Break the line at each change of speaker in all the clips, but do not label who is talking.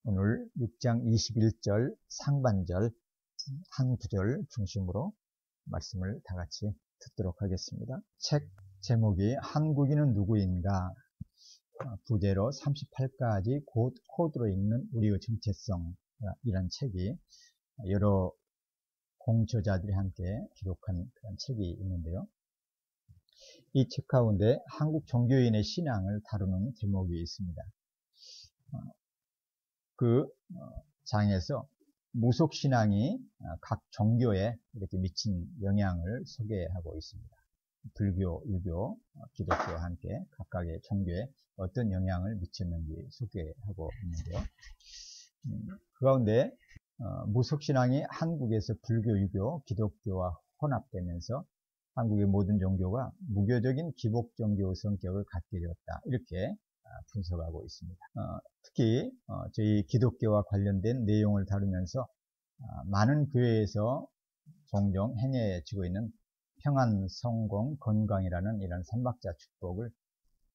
오늘 6장 21절 상반절 한 구절 중심으로 말씀을 다 같이 듣도록 하겠습니다. 책 제목이 한국인은 누구인가, 부제로 38가지 코드로 읽는 우리의 정체성, 이란 책이 여러 공저자들이 함께 기록한 그런 책이 있는데요. 이 책 가운데 한국 종교인의 신앙을 다루는 제목이 있습니다. 그 장에서 무속신앙이 각 종교에 이렇게 미친 영향을 소개하고 있습니다. 불교, 유교, 기독교와 함께 각각의 종교에 어떤 영향을 미쳤는지 소개하고 있는데요. 그 가운데 무속신앙이 한국에서 불교, 유교, 기독교와 혼합되면서 한국의 모든 종교가 무교적인 기복종교의 성격을 갖게 되었다, 이렇게 분석하고 있습니다. 특히 저희 기독교와 관련된 내용을 다루면서 많은 교회에서 종종 행해지고 있는 평안, 성공, 건강이라는 이런 삼박자 축복을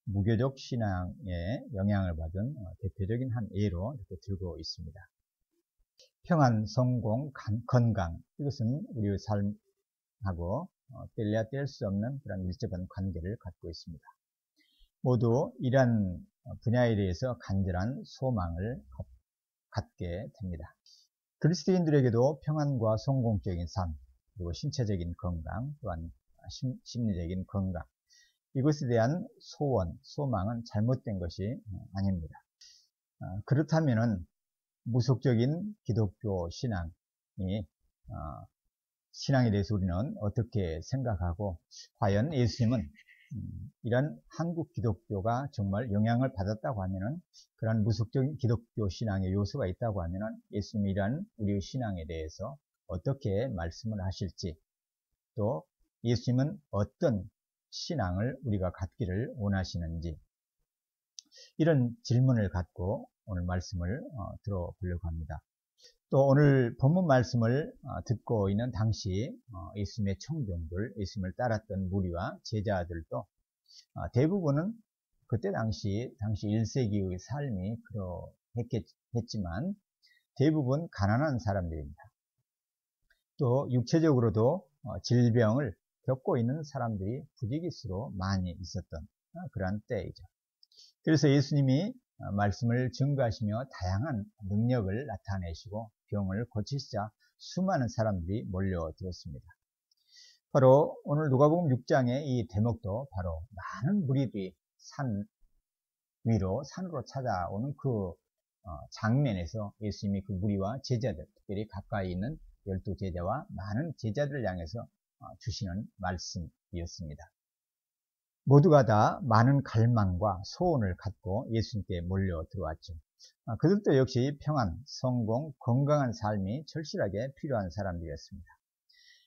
무교적 신앙에 영향을 받은 대표적인 한 예로 이렇게 들고 있습니다. 평안, 성공, 건강, 이것은 우리의 삶하고 뗄래야 뗄 수 없는 그런 밀접한 관계를 갖고 있습니다. 모두 이러한 분야에 대해서 간절한 소망을 갖게 됩니다. 그리스도인들에게도 평안과 성공적인 삶, 그리고 신체적인 건강, 또한 심리적인 건강, 이것에 대한 소원, 소망은 잘못된 것이 아닙니다. 그렇다면은 무속적인 기독교 신앙에 대해서 우리는 어떻게 생각하고, 과연 예수님은 이런 한국 기독교가 정말 영향을 받았다고 하면은, 그런 무속적인 기독교 신앙의 요소가 있다고 하면은 예수님이 이런 우리의 신앙에 대해서 어떻게 말씀을 하실지, 또 예수님은 어떤 신앙을 우리가 갖기를 원하시는지, 이런 질문을 갖고 오늘 말씀을 들어보려고 합니다. 또 오늘 본문 말씀을 듣고 있는 당시 예수님의 청중들, 예수님을 따랐던 무리와 제자들도 대부분은 그때 당시 1세기의 삶이 그러했지만 대부분 가난한 사람들입니다. 또 육체적으로도 질병을 겪고 있는 사람들이 부지기수로 많이 있었던 그러한 때이죠. 그래서 예수님이 말씀을 증거하시며 다양한 능력을 나타내시고 병을 고치시자 수많은 사람들이 몰려들었습니다. 바로 오늘 누가복음 6장의 이 대목도 바로 많은 무리들이 산으로 찾아오는 그 장면에서 예수님이 그 무리와 제자들, 특별히 가까이 있는 12제자와 많은 제자들을 향해서 주시는 말씀이었습니다. 모두가 다 많은 갈망과 소원을 갖고 예수님께 몰려 들어왔죠. 그들도 역시 평안, 성공, 건강한 삶이 절실하게 필요한 사람들이었습니다.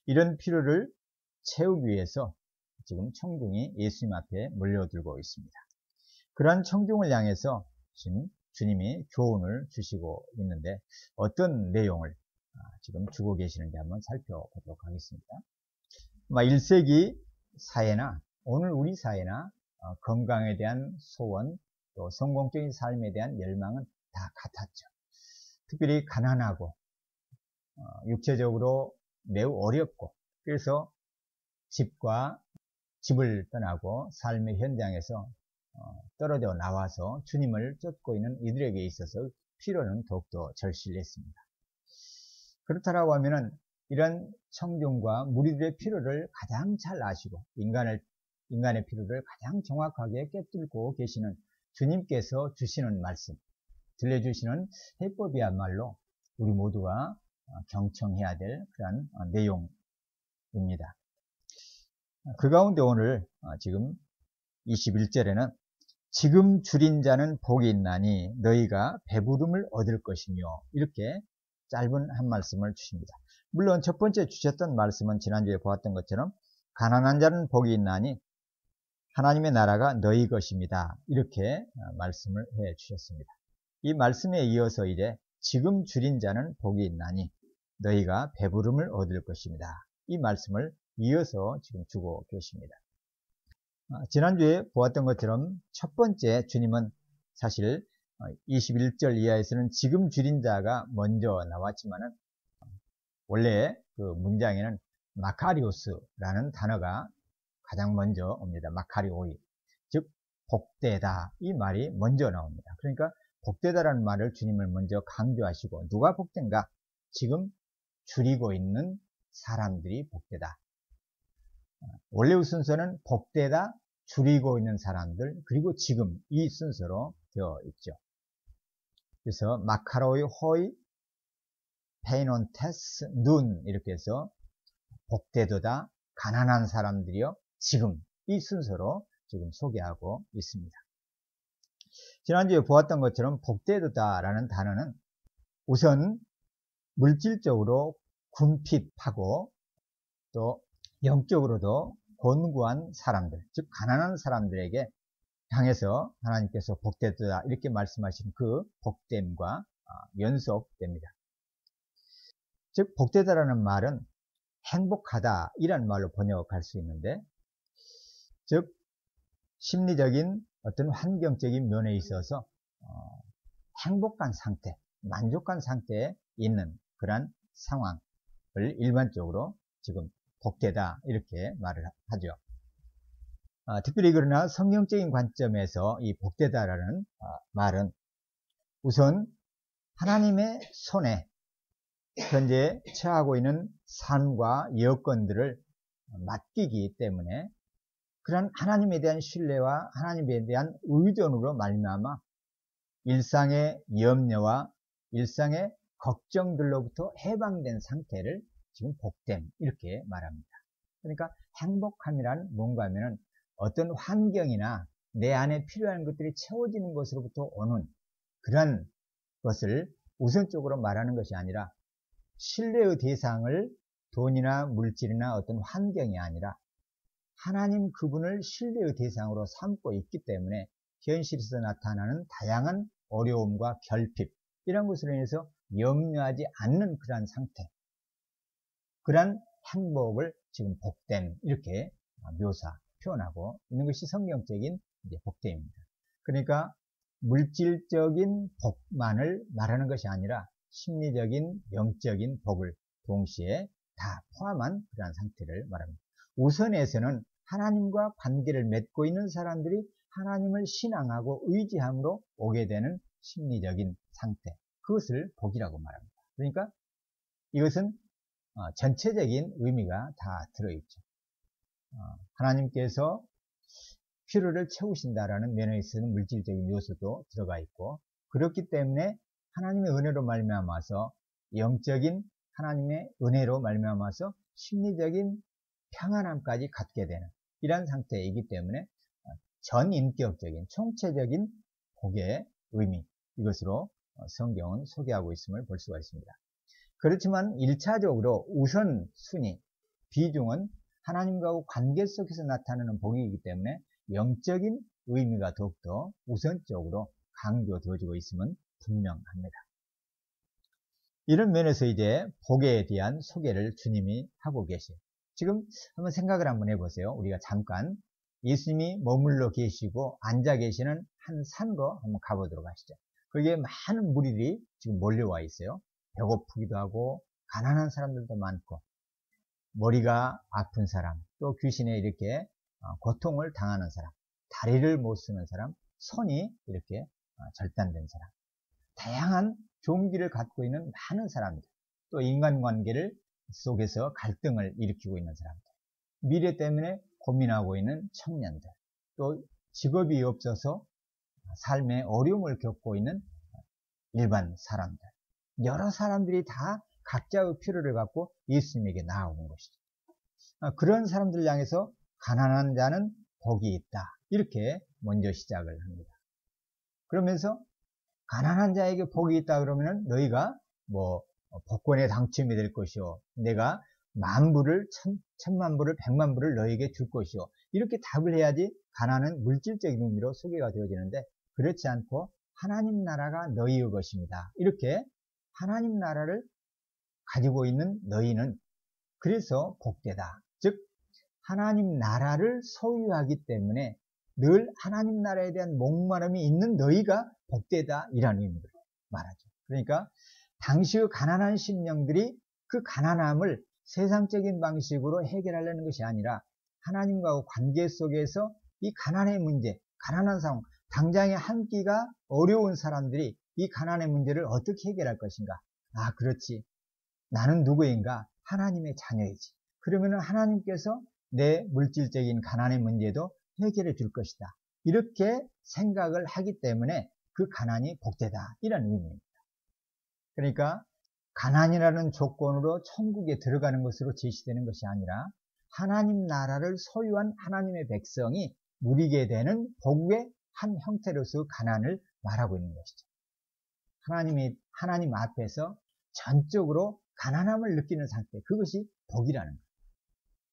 이런 필요를 채우기 위해서 지금 청중이 예수님 앞에 몰려들고 있습니다. 그러한 청중을 향해서 주님이 교훈을 주시고 있는데, 어떤 내용을 지금 주고 계시는지 한번 살펴보도록 하겠습니다. 1세기 사회나 오늘 우리 사회나 건강에 대한 소원, 또 성공적인 삶에 대한 열망은 다 같았죠. 특별히 가난하고 육체적으로 매우 어렵고, 그래서 집을 떠나고 삶의 현장에서 떨어져 나와서 주님을 쫓고 있는 이들에게 있어서 필요는 더욱더 절실했습니다. 그렇다라고 하면은 이런 청중과 무리들의 필요를 가장 잘 아시고 인간의 필요를 가장 정확하게 꿰뚫고 계시는 주님께서 주시는 말씀, 들려주시는 해법이야말로 우리 모두가 경청해야 될 그런 내용입니다. 그 가운데 오늘 지금 21절에는 지금 줄인 자는 복이 있나니 너희가 배부름을 얻을 것이며, 이렇게 짧은 한 말씀을 주십니다. 물론 첫 번째 주셨던 말씀은 지난주에 보았던 것처럼 가난한 자는 복이 있나니 하나님의 나라가 너희 것입니다, 이렇게 말씀을 해 주셨습니다. 이 말씀에 이어서 이제 지금 줄인 자는 복이 있나니 너희가 배부름을 얻을 것입니다, 이 말씀을 이어서 지금 주고 계십니다. 지난주에 보았던 것처럼 첫 번째 주님은 사실 21절 이하에서는 지금 줄임자가 먼저 나왔지만은 원래 그 문장에는 마카리오스라는 단어가 가장 먼저 옵니다. 마카리오이, 즉 복되다, 이 말이 먼저 나옵니다. 그러니까 복되다라는 말을 주님을 먼저 강조하시고, 누가 복된가? 지금 줄이고 있는 사람들이 복되다. 원래 순서는 복되다, 줄이고 있는 사람들, 그리고 지금, 이 순서로 되어 있죠. 그래서 마카로이 호이 페이논테스 눈, 이렇게 해서 복되도다, 가난한 사람들이요 지금, 이 순서로 지금 소개하고 있습니다. 지난주에 보았던 것처럼 복되도다라는 단어는 우선 물질적으로 궁핍하고 또 영적으로도 곤고한 사람들, 즉 가난한 사람들에게 향해서 하나님께서 복되도다 이렇게 말씀하신 그 복됨과 연속됩니다. 즉 복되다라는 말은 행복하다 이란 말로 번역할 수 있는데, 즉 심리적인 어떤 환경적인 면에 있어서 행복한 상태, 만족한 상태에 있는 그러한 상황을 일반적으로 지금 복되다 이렇게 말을 하죠. 특별히 그러나 성경적인 관점에서 이 복되다라는 말은 우선 하나님의 손에 현재 처하고 있는 삶과 여건들을 맡기기 때문에 그런 하나님에 대한 신뢰와 하나님에 대한 의존으로 말미암아 일상의 염려와 일상의 걱정들로부터 해방된 상태를 지금 복됨 이렇게 말합니다. 그러니까 행복함이란 뭔가 하면은 어떤 환경이나 내 안에 필요한 것들이 채워지는 것으로부터 오는 그런 것을 우선적으로 말하는 것이 아니라, 신뢰의 대상을 돈이나 물질이나 어떤 환경이 아니라 하나님 그분을 신뢰의 대상으로 삼고 있기 때문에 현실에서 나타나는 다양한 어려움과 결핍, 이런 것으로 인해서 염려하지 않는 그러한 상태, 그러한 행복을 지금 복됨 이렇게 표현하고 있는 것이 성경적인 복됨입니다. 그러니까 물질적인 복만을 말하는 것이 아니라 심리적인, 영적인 복을 동시에 다 포함한 그러한 상태를 말합니다. 우선에서는 하나님과 관계를 맺고 있는 사람들이 하나님을 신앙하고 의지함으로 오게 되는 심리적인 상태, 그것을 복이라고 말합니다. 그러니까 이것은 전체적인 의미가 다 들어있죠. 하나님께서 필요를 채우신다라는 면에 있어서는 물질적인 요소도 들어가 있고, 그렇기 때문에 하나님의 은혜로 말미암아서 영적인 하나님의 은혜로 말미암아서 심리적인 평안함까지 갖게 되는 이러한 상태이기 때문에 전인격적인 총체적인 복의 의미, 이것으로 성경은 소개하고 있음을 볼 수가 있습니다. 그렇지만 1차적으로 우선 순위, 비중은 하나님과 관계 속에서 나타나는 복이기 때문에 영적인 의미가 더욱더 우선적으로 강조되어지고 있음은 분명합니다. 이런 면에서 이제 복에 대한 소개를 주님이 하고 계세요. 지금 한번 생각을 한번 해보세요. 우리가 잠깐 예수님이 머물러 계시고 앉아 계시는 한 산거 한번 가보도록 하시죠. 거기에 많은 무리들이 지금 몰려와 있어요. 배고프기도 하고 가난한 사람들도 많고 머리가 아픈 사람, 또 귀신에 이렇게 고통을 당하는 사람, 다리를 못 쓰는 사람, 손이 이렇게 절단된 사람, 다양한 종기를 갖고 있는 많은 사람들, 또 인간관계를 속에서 갈등을 일으키고 있는 사람들, 미래 때문에 고민하고 있는 청년들, 또 직업이 없어서 삶의 어려움을 겪고 있는 일반 사람들, 여러 사람들이 다 각자의 필요를 갖고 예수님에게 나아오는 것이죠. 그런 사람들 향해서 가난한 자는 복이 있다, 이렇게 먼저 시작을 합니다. 그러면서 가난한 자에게 복이 있다 그러면은 너희가 복권에 당첨이 될 것이요, 내가 만불을, 천만불을, 백만불을 너희에게 줄 것이요, 이렇게 답을 해야지 가난은 물질적인 의미로 소개가 되어지는데, 그렇지 않고 하나님 나라가 너희의 것입니다, 이렇게 하나님 나라를 가지고 있는 너희는 그래서 복되다, 즉 하나님 나라를 소유하기 때문에 늘 하나님 나라에 대한 목마름이 있는 너희가 복되다 이라는 의미로 말하죠. 그러니까 당시의 가난한 심령들이 그 가난함을 세상적인 방식으로 해결하려는 것이 아니라 하나님과의 관계 속에서 이 가난의 문제, 가난한 상황, 당장에 한 끼가 어려운 사람들이 이 가난의 문제를 어떻게 해결할 것인가? 아, 그렇지. 나는 누구인가? 하나님의 자녀이지. 그러면 하나님께서 내 물질적인 가난의 문제도 해결해 줄 것이다. 이렇게 생각을 하기 때문에 그 가난이 복되다 이런 의미입니다. 그러니까 가난이라는 조건으로 천국에 들어가는 것으로 제시되는 것이 아니라 하나님 나라를 소유한 하나님의 백성이 누리게 되는 복의 한 형태로서 가난을 말하고 있는 것이죠. 하나님 앞에서 전적으로 가난함을 느끼는 상태, 그것이 복이라는 거예요.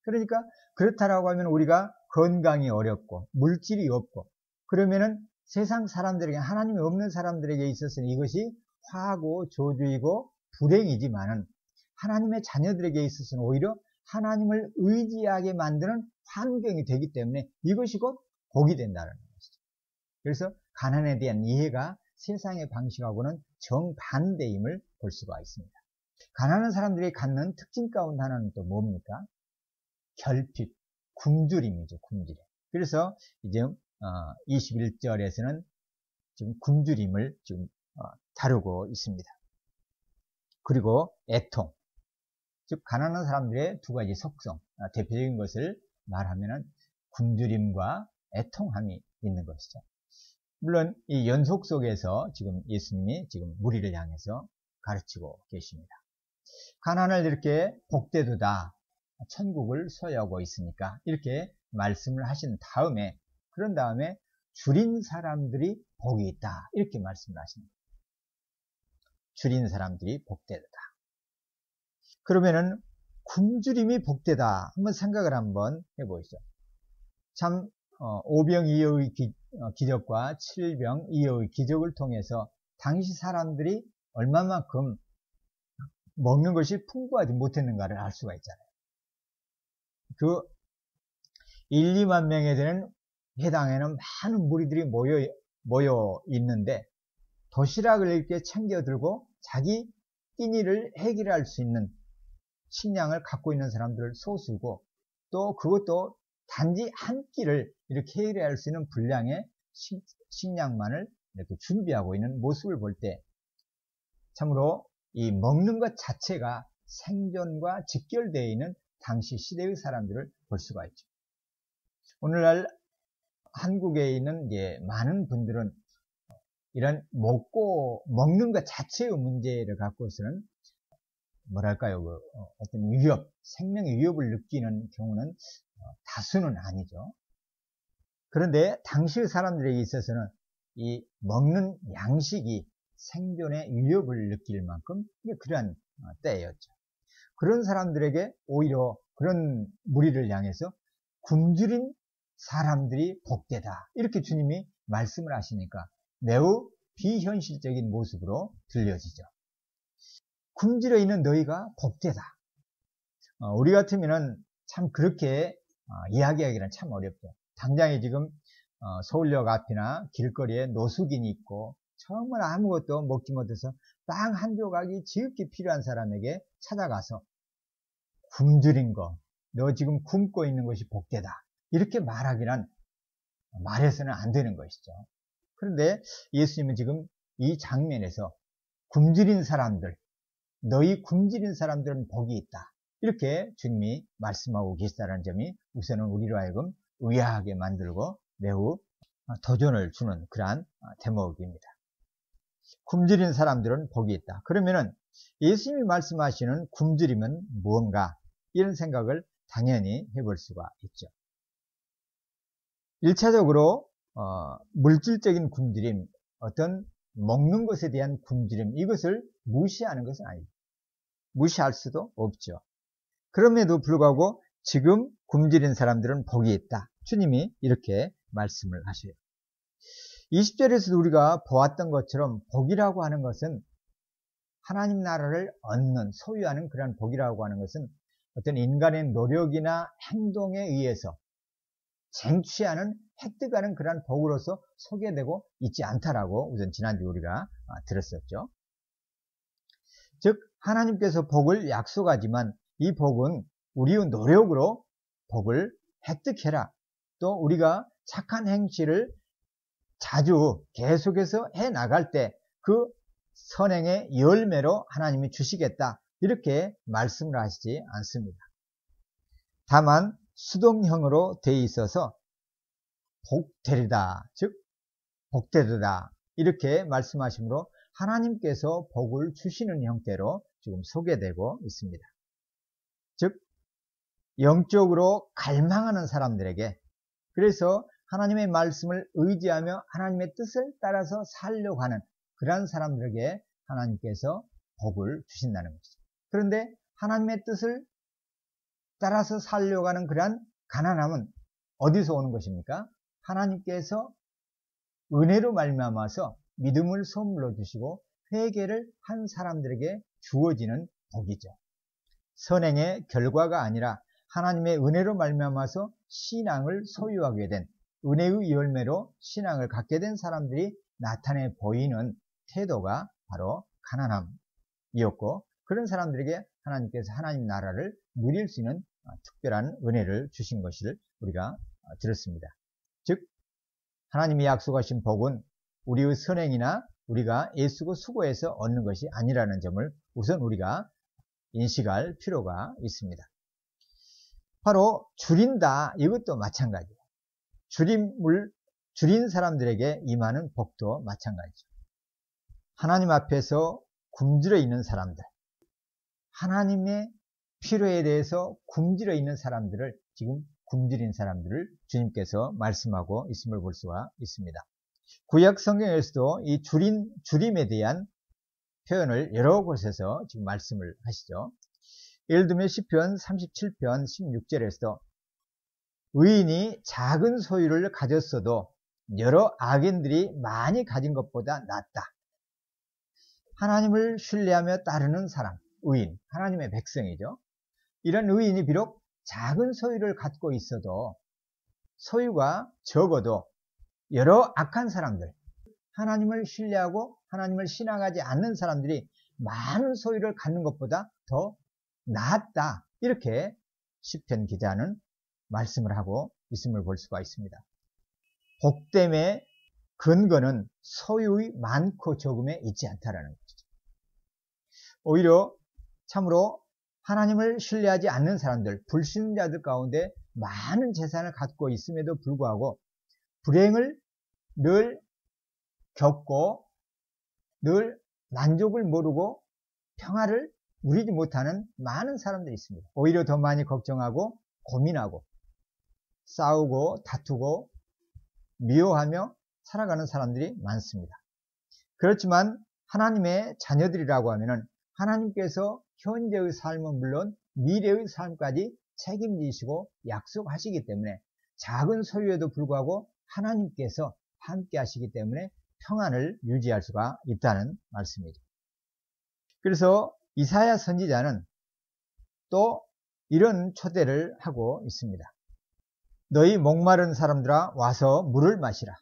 그러니까 그렇다라고 하면 우리가 건강이 어렵고 물질이 없고 그러면은 세상 사람들에게, 하나님이 없는 사람들에게 있어서는 이것이 화고 저주이고 불행이지만은 하나님의 자녀들에게 있어서는 오히려 하나님을 의지하게 만드는 환경이 되기 때문에 이것이 곧 복이 된다는 것이죠. 그래서 가난에 대한 이해가 세상의 방식하고는 정반대임을 볼 수가 있습니다. 가난한 사람들이 갖는 특징 가운데 하나는 또 뭡니까? 결핍, 굶주림이죠. 굶주림. 그래서 이제 21절에서는 지금 굶주림을 지금 다루고 있습니다. 그리고 애통, 즉 가난한 사람들의 두 가지 속성, 대표적인 것을 말하면은 굶주림과 애통함이 있는 것이죠. 물론 이 연속 속에서 지금 예수님이 지금 무리를 향해서 가르치고 계십니다. 가난을 이렇게 복되도다, 천국을 소유하고 있으니까 이렇게 말씀을 하신 다음에, 그런 다음에 줄인 사람들이 복이 있다 이렇게 말씀을 하십니다. 줄인 사람들이 복되다. 그러면은 굶주림이 복되다 한번 생각을 한번 해보시죠. 참 오병이어의 기적과 칠병이어의 기적을 통해서 당시 사람들이 얼마만큼 먹는 것이 풍부하지 못했는가를 알 수가 있잖아요. 그 1, 2만 명에 되는 회당에는 많은 무리들이 모여 있는데 도시락을 이렇게 챙겨 들고 자기 끼니를 해결할 수 있는 식량을 갖고 있는 사람들 소수고, 또 그것도 단지 한 끼를 이렇게 해결할 수 있는 분량의 식량만을 이렇게 준비하고 있는 모습을 볼 때 참으로 이 먹는 것 자체가 생존과 직결되어 있는 당시 시대의 사람들을 볼 수가 있죠. 오늘날 한국에 있는 많은 분들은 이런 먹는 것 자체의 문제를 갖고서는 뭐랄까요, 어떤 위협, 생명의 위협을 느끼는 경우는 다수는 아니죠. 그런데 당시 사람들에게 있어서는 이 먹는 양식이 생존의 위협을 느낄 만큼 그러한 때였죠. 그런 사람들에게 오히려 그런 무리를 향해서 굶주린 사람들이 복되다 이렇게 주님이 말씀을 하시니까 매우 비현실적인 모습으로 들려지죠. 굶주려 있는 너희가 복되다. 우리 같으면은 참 그렇게 이야기하기는 참 어렵죠. 당장에 지금 서울역 앞이나 길거리에 노숙인이 있고 정말 아무것도 먹지 못해서 빵 한 조각이 지극히 필요한 사람에게 찾아가서 굶주린 거, 너 지금 굶고 있는 것이 복되다 이렇게 말해서는 안 되는 것이죠. 그런데 예수님은 지금 이 장면에서 굶주린 사람들, 너희 굶주린 사람들은 복이 있다 이렇게 주님이 말씀하고 계시다는 점이 우선은 우리로 하여금 의아하게 만들고 매우 도전을 주는 그러한 대목입니다. 굶주린 사람들은 복이 있다. 그러면은 예수님이 말씀하시는 굶주림은 무언가, 이런 생각을 당연히 해볼 수가 있죠. 1차적으로 물질적인 굶주림, 어떤 먹는 것에 대한 굶주림, 이것을 무시하는 것은 아니죠. 무시할 수도 없죠. 그럼에도 불구하고 지금 굶주린 사람들은 복이 있다. 주님이 이렇게 말씀을 하셔요. 20절에서도 우리가 보았던 것처럼 복이라고 하는 것은 하나님 나라를 얻는, 소유하는 그런 복이라고 하는 것은 어떤 인간의 노력이나 행동에 의해서 쟁취하는 획득하는 그러한 복으로서 소개되고 있지 않다라고 우선 지난주 우리가 들었었죠. 즉 하나님께서 복을 약속하지만 이 복은 우리의 노력으로 복을 획득해라. 또 우리가 착한 행실을 자주 계속해서 해 나갈 때 그 선행의 열매로 하나님이 주시겠다. 이렇게 말씀을 하시지 않습니다. 다만 수동형으로 되어 있어서 복되리다, 즉 복되리다 이렇게 말씀하시므로 하나님께서 복을 주시는 형태로 지금 소개되고 있습니다. 즉 영적으로 갈망하는 사람들에게, 그래서 하나님의 말씀을 의지하며 하나님의 뜻을 따라서 살려고 하는 그러한 사람들에게 하나님께서 복을 주신다는 것이죠. 그런데 하나님의 뜻을 따라서 살려고 하는 그러한 가난함은 어디서 오는 것입니까? 하나님께서 은혜로 말미암아서 믿음을 선물로 주시고 회개를 한 사람들에게 주어지는 복이죠. 선행의 결과가 아니라 하나님의 은혜로 말미암아서 신앙을 소유하게 된, 은혜의 열매로 신앙을 갖게 된 사람들이 나타내 보이는 태도가 바로 가난함이었고, 그런 사람들에게 하나님께서 하나님 나라를 누릴 수 있는 특별한 은혜를 주신 것을 우리가 들었습니다. 즉 하나님이 약속하신 복은 우리의 선행이나 우리가 애쓰고 수고해서 얻는 것이 아니라는 점을 우선 우리가 인식할 필요가 있습니다. 바로 줄인다, 이것도 마찬가지예요. 줄인 사람들에게 임하는 복도 마찬가지죠. 하나님 앞에서 굶주려 있는 사람들, 하나님의 필요에 대해서 굶주려 있는 사람들을, 지금 굶주린 사람들을 주님께서 말씀하고 있음을 볼 수가 있습니다. 구약 성경에서도 이 줄임에 대한 표현을 여러 곳에서 지금 말씀을 하시죠. 예를 들면 시편 37편 16절에서도 의인이 작은 소유를 가졌어도 여러 악인들이 많이 가진 것보다 낫다. 하나님을 신뢰하며 따르는 사람, 의인, 하나님의 백성이죠. 이런 의인이 비록 작은 소유를 갖고 있어도, 소유가 적어도 여러 악한 사람들, 하나님을 신뢰하고 하나님을 신앙하지 않는 사람들이 많은 소유를 갖는 것보다 더 낫다. 이렇게 시편 기자는 말씀을 하고 있음을 볼 수가 있습니다. 복됨의 근거는 소유의 많고 적음에 있지 않다라는 것이죠. 오히려 참으로 하나님을 신뢰하지 않는 사람들, 불신자들 가운데 많은 재산을 갖고 있음에도 불구하고 불행을 늘 겪고 늘 만족을 모르고 평화를 누리지 못하는 많은 사람들이 있습니다. 오히려 더 많이 걱정하고 고민하고 싸우고 다투고 미워하며 살아가는 사람들이 많습니다. 그렇지만 하나님의 자녀들이라고 하면은 하나님께서 현재의 삶은 물론 미래의 삶까지 책임지시고 약속하시기 때문에 작은 소유에도 불구하고 하나님께서 함께 하시기 때문에 평안을 유지할 수가 있다는 말씀이죠. 그래서 이사야 선지자는 또 이런 초대를 하고 있습니다. 너희 목마른 사람들아 와서 물을 마시라.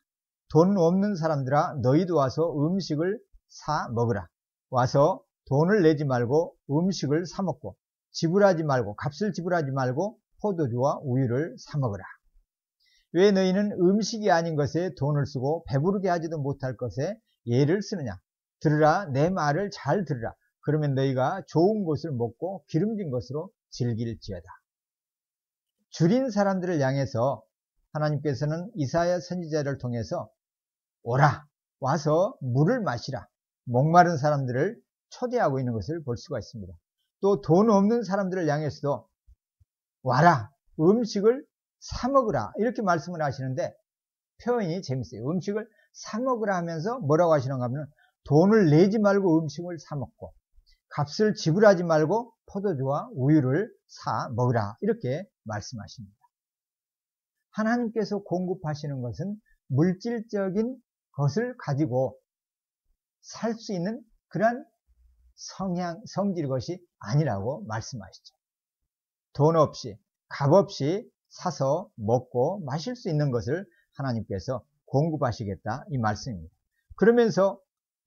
돈 없는 사람들아 너희도 와서 음식을 사 먹으라. 와서 돈을 내지 말고 음식을 사 먹고 지불하지 말고 값을 지불하지 말고 포도주와 우유를 사 먹으라. 왜 너희는 음식이 아닌 것에 돈을 쓰고 배부르게 하지도 못할 것에 예를 쓰느냐. 들으라, 내 말을 잘 들으라. 그러면 너희가 좋은 것을 먹고 기름진 것으로 즐길지어다. 줄인 사람들을 향해서 하나님께서는 이사야 선지자를 통해서 오라, 와서 물을 마시라, 목마른 사람들을 초대하고 있는 것을 볼 수가 있습니다. 또 돈 없는 사람들을 향해서도 와라, 음식을 사 먹으라, 이렇게 말씀을 하시는데 표현이 재밌어요. 음식을 사 먹으라 하면서 뭐라고 하시는가 하면 돈을 내지 말고 음식을 사 먹고 값을 지불하지 말고 포도주와 우유를 사 먹으라, 이렇게 말씀하십니다. 하나님께서 공급하시는 것은 물질적인 것을 가지고 살 수 있는 그러한 성질의 것이 아니라고 말씀하시죠. 돈 없이 값 없이 사서 먹고 마실 수 있는 것을 하나님께서 공급하시겠다 이 말씀입니다. 그러면서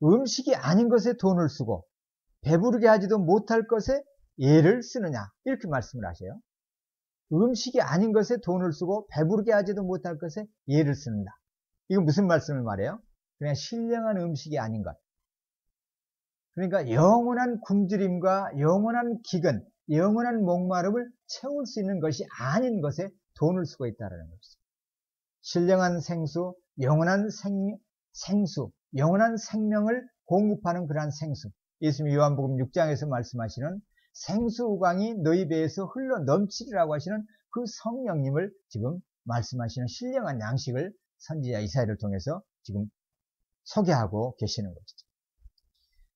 음식이 아닌 것에 돈을 쓰고 배부르게 하지도 못할 것에 예를 쓰느냐 이렇게 말씀을 하셔요. 음식이 아닌 것에 돈을 쓰고 배부르게 하지도 못할 것에 예를 쓰는다. 이거 무슨 말씀을 말해요? 그냥 신령한 음식이 아닌 것. 그러니까 영원한 굶주림과 영원한 기근, 영원한 목마름을 채울 수 있는 것이 아닌 것에 돈을 쓰고 있다는 것이죠. 신령한 생수, 영원한 생수, 영원한 생명을 공급하는 그러한 생수. 예수님이 요한복음 6장에서 말씀하시는 생수강이 너희 배에서 흘러 넘치리라고 하시는 그 성령님을 지금 말씀하시는 신령한 양식을 선지자 이사야를 통해서 지금 소개하고 계시는 것이죠.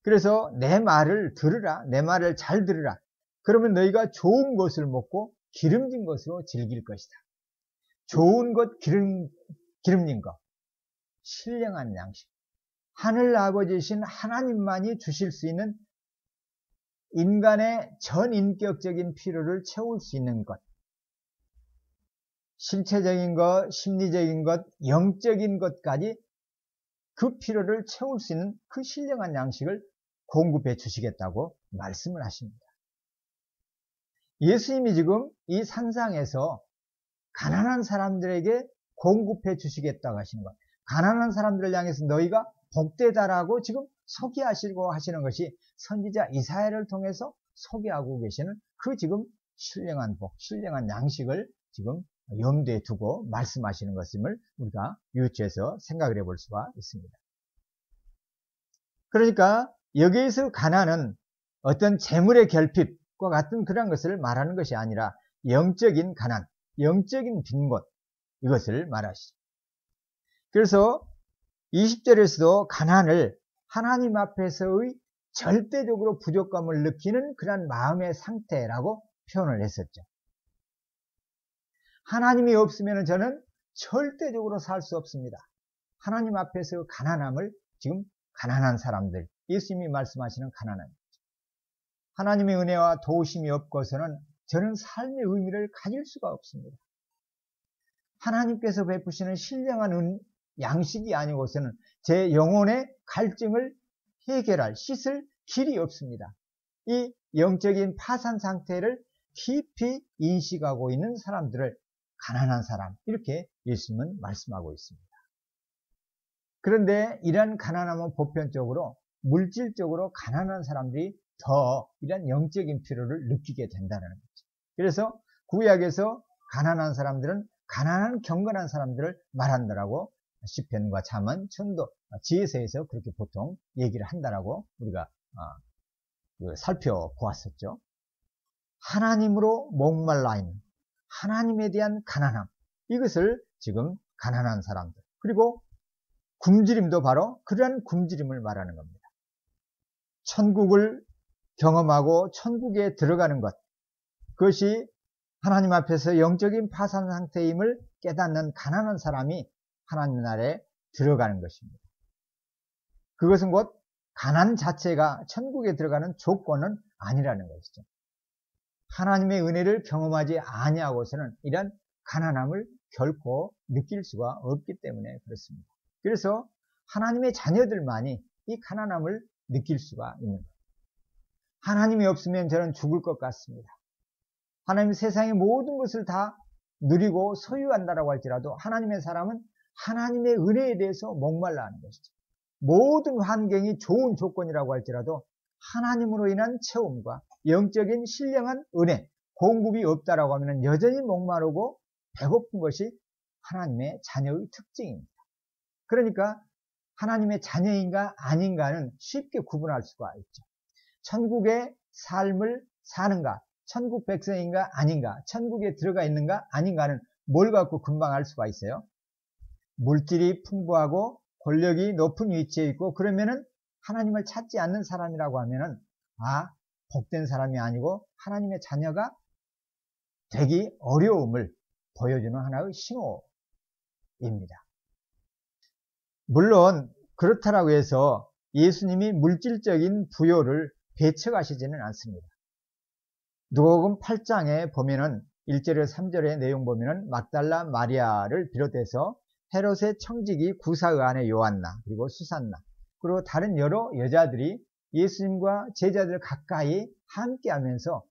그래서 내 말을 들으라, 내 말을 잘 들으라. 그러면 너희가 좋은 것을 먹고 기름진 것으로 즐길 것이다. 좋은 것, 기름진 것, 신령한 양식. 하늘 아버지이신 하나님만이 주실 수 있는 인간의 전인격적인 필요를 채울 수 있는 것. 신체적인 것, 심리적인 것, 영적인 것까지 그 필요를 채울 수 있는 그 신령한 양식을 공급해 주시겠다고 말씀을 하십니다. 예수님이 지금 이 산상에서 가난한 사람들에게 공급해 주시겠다고 하시는 것, 가난한 사람들을 향해서 너희가 복되다라고 지금 소개하시고 하시는 것이 선지자 이사야를 통해서 소개하고 계시는 그 지금 신령한 복, 신령한 양식을 지금 염두에 두고 말씀하시는 것임을 우리가 유추해서 생각을 해볼 수가 있습니다. 그러니까 여기에서 가난은 어떤 재물의 결핍과 같은 그런 것을 말하는 것이 아니라 영적인 가난, 영적인 빈곤, 이것을 말하시죠. 그래서 20절에서도 가난을 하나님 앞에서의 절대적으로 부족감을 느끼는 그런 마음의 상태라고 표현을 했었죠. 하나님이 없으면 저는 절대적으로 살 수 없습니다. 하나님 앞에서 가난함을 지금 가난한 사람들, 예수님이 말씀하시는 가난함. 하나님의 은혜와 도우심이 없고서는 저는 삶의 의미를 가질 수가 없습니다. 하나님께서 베푸시는 신령한 양식이 아니고서는 제 영혼의 갈증을 해결할, 씻을 길이 없습니다. 이 영적인 파산 상태를 깊이 인식하고 있는 사람들을 가난한 사람, 이렇게 예수님은 말씀하고 있습니다. 그런데 이러한 가난함은 보편적으로 물질적으로 가난한 사람들이 더 이런 영적인 필요를 느끼게 된다는 거죠. 그래서 구약에서 가난한 사람들은 가난한 경건한 사람들을 말한다라고 시편과 잠언, 천도, 지혜서에서 그렇게 보통 얘기를 한다라고 우리가 살펴보았었죠. 하나님으로 목말라 있는 하나님에 대한 가난함, 이것을 지금 가난한 사람들, 그리고 굶주림도 바로 그러한 굶주림을 말하는 겁니다. 천국을 경험하고 천국에 들어가는 것, 그것이 하나님 앞에서 영적인 파산 상태임을 깨닫는 가난한 사람이 하나님 나라에 들어가는 것입니다. 그것은 곧 가난 자체가 천국에 들어가는 조건은 아니라는 것이죠. 하나님의 은혜를 경험하지 아니하고서는 이런 가난함을 결코 느낄 수가 없기 때문에 그렇습니다. 그래서 하나님의 자녀들만이 이 가난함을 느낄 수가 있는 거예요. 하나님이 없으면 저는 죽을 것 같습니다. 하나님 세상의 모든 것을 다 누리고 소유한다라고 할지라도 하나님의 사람은 하나님의 은혜에 대해서 목말라 하는 것이죠. 모든 환경이 좋은 조건이라고 할지라도 하나님으로 인한 체험과 영적인 신령한 은혜, 공급이 없다라고 하면 여전히 목마르고 배고픈 것이 하나님의 자녀의 특징입니다. 그러니까 하나님의 자녀인가 아닌가는 쉽게 구분할 수가 있죠. 천국의 삶을 사는가, 천국 백성인가 아닌가, 천국에 들어가 있는가 아닌가는 뭘 갖고 금방 알 수가 있어요. 물질이 풍부하고 권력이 높은 위치에 있고 그러면은 하나님을 찾지 않는 사람이라고 하면은 복된 사람이 아니고 하나님의 자녀가 되기 어려움을 보여주는 하나의 신호입니다. 물론 그렇다라고 해서 예수님이 물질적인 부요를 배척하시지는 않습니다. 누가복음 8장에 보면은 1절에서 3절의 내용 보면은 막달라 마리아를 비롯해서 헤롯의 청지기 구사의 아내 요한나, 그리고 수산나, 그리고 다른 여러 여자들이 예수님과 제자들 가까이 함께 하면서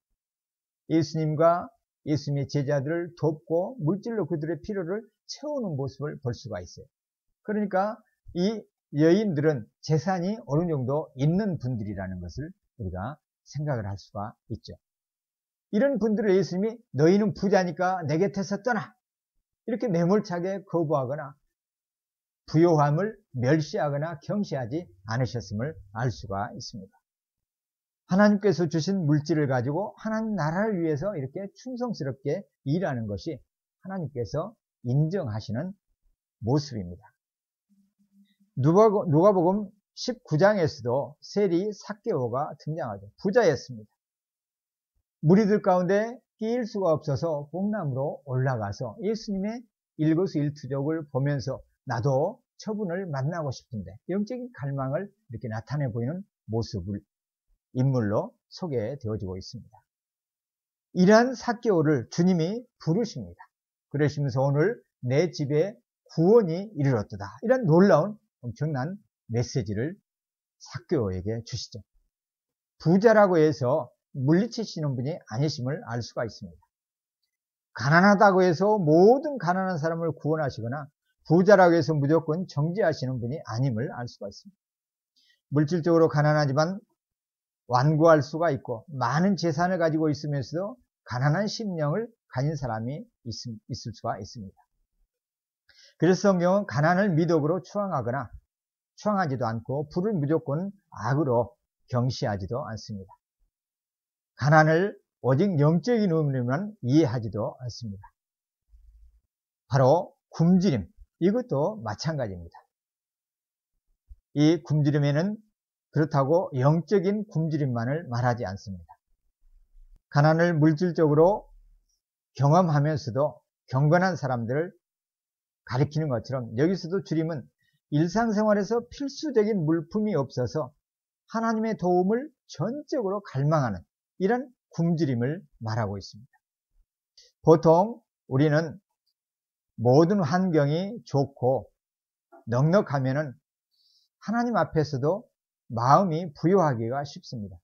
예수님과 예수님의 제자들을 돕고 물질로 그들의 필요를 채우는 모습을 볼 수가 있어요. 그러니까 이 여인들은 재산이 어느 정도 있는 분들이라는 것을 우리가 생각을 할 수가 있죠. 이런 분들을 예수님이 너희는 부자니까 내 곁에서 떠나, 이렇게 매몰차게 거부하거나 부요함을 멸시하거나 경시하지 않으셨음을 알 수가 있습니다. 하나님께서 주신 물질을 가지고 하나님 나라를 위해서 이렇게 충성스럽게 일하는 것이 하나님께서 인정하시는 모습입니다. 누가복음 19장에서도 세리 삭개오가 등장하죠. 부자였습니다. 무리들 가운데 끼일 수가 없어서 뽕나무로 올라가서 예수님의 일거수일투족을 보면서 나도 저분을 만나고 싶은데 영적인 갈망을 이렇게 나타내 보이는 모습을 인물로 소개되어지고 있습니다. 이러한 삭개오를 주님이 부르십니다. 그러시면서 오늘 내 집에 구원이 이르렀도다, 이런 놀라운 엄청난 메시지를 삭개오에게 주시죠. 부자라고 해서 물리치시는 분이 아니심을 알 수가 있습니다. 가난하다고 해서 모든 가난한 사람을 구원하시거나 부자라고 해서 무조건 정죄하시는 분이 아님을 알 수가 있습니다. 물질적으로 가난하지만 완고할 수가 있고 많은 재산을 가지고 있으면서도 가난한 심령을 가진 사람이 있을 수가 있습니다. 그래서 성경은 가난을 미덕으로 추앙하지도 않고 부를 무조건 악으로 경시하지도 않습니다. 가난을 오직 영적인 의미로만 이해하지도 않습니다. 바로 굶주림, 이것도 마찬가지입니다. 이 굶주림에는 그렇다고 영적인 굶주림만을 말하지 않습니다. 가난을 물질적으로 경험하면서도 경건한 사람들을 가리키는 것처럼 여기서도 주님은 일상생활에서 필수적인 물품이 없어서 하나님의 도움을 전적으로 갈망하는 이런 굶주림을 말하고 있습니다. 보통 우리는 모든 환경이 좋고 넉넉하면은 하나님 앞에서도 마음이 부요하기가 쉽습니다.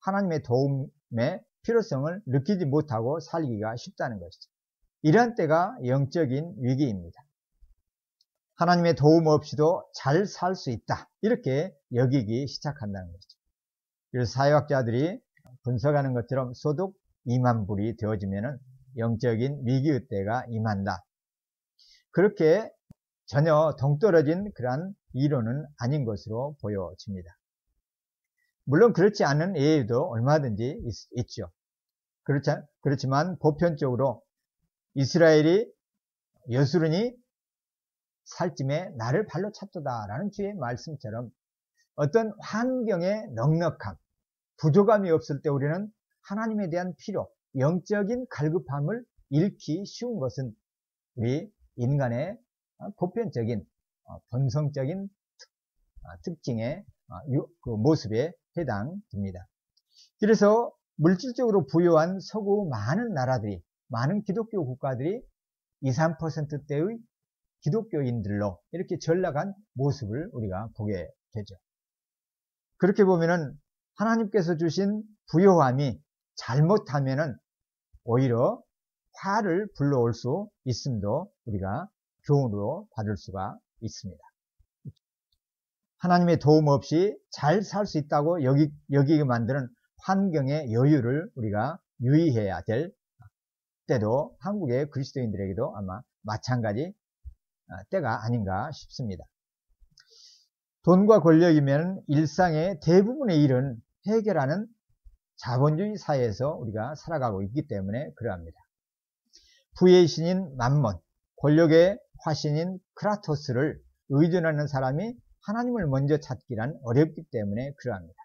하나님의 도움의 필요성을 느끼지 못하고 살기가 쉽다는 것이죠. 이런 때가 영적인 위기입니다. 하나님의 도움 없이도 잘 살 수 있다, 이렇게 여기기 시작한다는 것이죠. 그래서 사회학자들이 분석하는 것처럼 소득 2만 불이 되어지면은 영적인 위기의 때가 임한다, 그렇게 전혀 동떨어진 그러한 이론은 아닌 것으로 보여집니다. 물론 그렇지 않은 예외도 얼마든지 있죠. 그렇지만 보편적으로 이스라엘이 여수르니 살찜에 나를 발로 찼도다 라는 주의 말씀처럼 어떤 환경의 넉넉함, 부족함이 없을 때 우리는 하나님에 대한 필요, 영적인 갈급함을 잃기 쉬운 것은 우리 인간의 보편적인 본성적인 특징의 그 모습에 해당됩니다. 그래서 물질적으로 부유한 서구 많은 나라들이, 많은 기독교 국가들이 2~3%대의 기독교인들로 이렇게 전락한 모습을 우리가 보게 되죠. 그렇게 보면은 하나님께서 주신 부요함이 잘못하면은 오히려 화를 불러올 수 있음도 우리가 교훈으로 받을 수가 있습니다. 하나님의 도움 없이 잘 살 수 있다고 여기게 만드는 환경의 여유를 우리가 유의해야 될 때도 한국의 그리스도인들에게도 아마 마찬가지 때가 아닌가 싶습니다. 돈과 권력이면 일상의 대부분의 일은 해결하는 자본주의 사회에서 우리가 살아가고 있기 때문에 그러합니다. 부의 신인 맘몬, 권력의 화신인 크라토스를 의존하는 사람이 하나님을 먼저 찾기란 어렵기 때문에 그러합니다.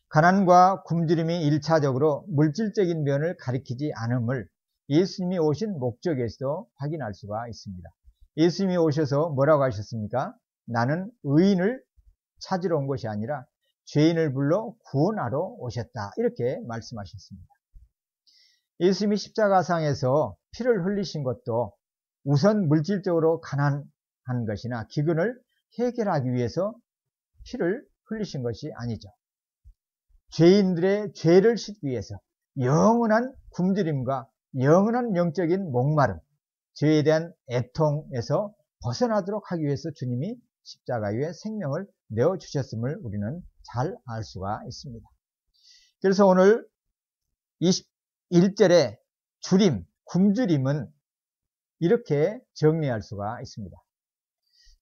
가난과 굶주림이 1차적으로 물질적인 면을 가리키지 않음을 예수님이 오신 목적에서도 확인할 수가 있습니다. 예수님이 오셔서 뭐라고 하셨습니까? 나는 의인을 찾으러 온 것이 아니라 죄인을 불러 구원하러 오셨다, 이렇게 말씀하셨습니다. 예수님이 십자가상에서 피를 흘리신 것도 우선 물질적으로 가난한 것이나 기근을 해결하기 위해서 피를 흘리신 것이 아니죠. 죄인들의 죄를 씻기 위해서 영원한 굶주림과 영원한 영적인 목마름, 죄에 대한 애통에서 벗어나도록 하기 위해서 주님이 십자가 위에 생명을 내어주셨음을 우리는 잘 알 수가 있습니다. 그래서 오늘 21절의 주림, 굶주림은 이렇게 정리할 수가 있습니다.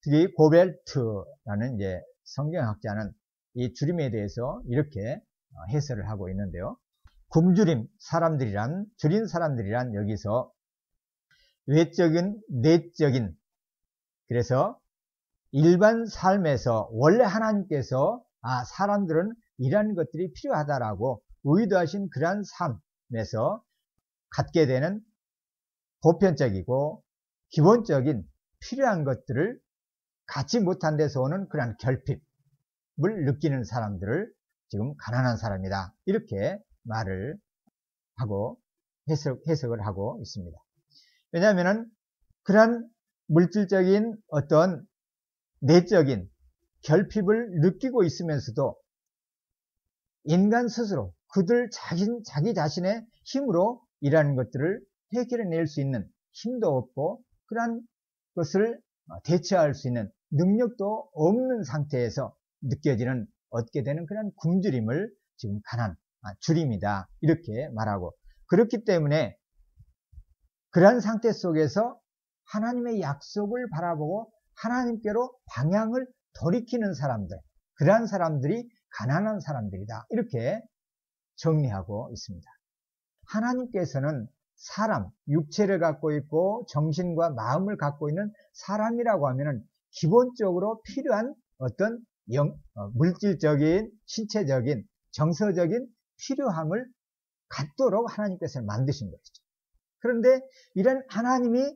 특히 고벨트라는 이제 성경학자는 이 주림에 대해서 이렇게 해설을 하고 있는데요. 굶주림 사람들이란, 줄인 사람들이란 여기서 외적인, 내적인, 그래서 일반 삶에서 원래 하나님께서 사람들은 이러한 것들이 필요하다라고 의도하신 그러한 삶에서 갖게 되는 보편적이고 기본적인 필요한 것들을 갖지 못한 데서 오는 그러한 결핍을 느끼는 사람들을 지금 가난한 사람이다, 이렇게 말을 하고 해석을 하고 있습니다. 왜냐하면 그러한 물질적인 어떤 내적인 결핍을 느끼고 있으면서도 인간 스스로 그들 자기 자신의 힘으로 이러한 것들을 해결해낼 수 있는 힘도 없고 그러한 것을 대처할 수 있는 능력도 없는 상태에서 느껴지는, 얻게 되는 그런 굶주림을 지금 주림이다, 이렇게 말하고, 그렇기 때문에 그러한 상태 속에서 하나님의 약속을 바라보고 하나님께로 방향을 돌이키는 사람들, 그러한 사람들이 가난한 사람들이다, 이렇게 정리하고 있습니다. 하나님께서는 사람, 육체를 갖고 있고 정신과 마음을 갖고 있는 사람이라고 하면은 기본적으로 필요한 어떤 물질적인, 신체적인, 정서적인 필요함을 갖도록 하나님께서 만드신 것이죠. 그런데 이런 하나님이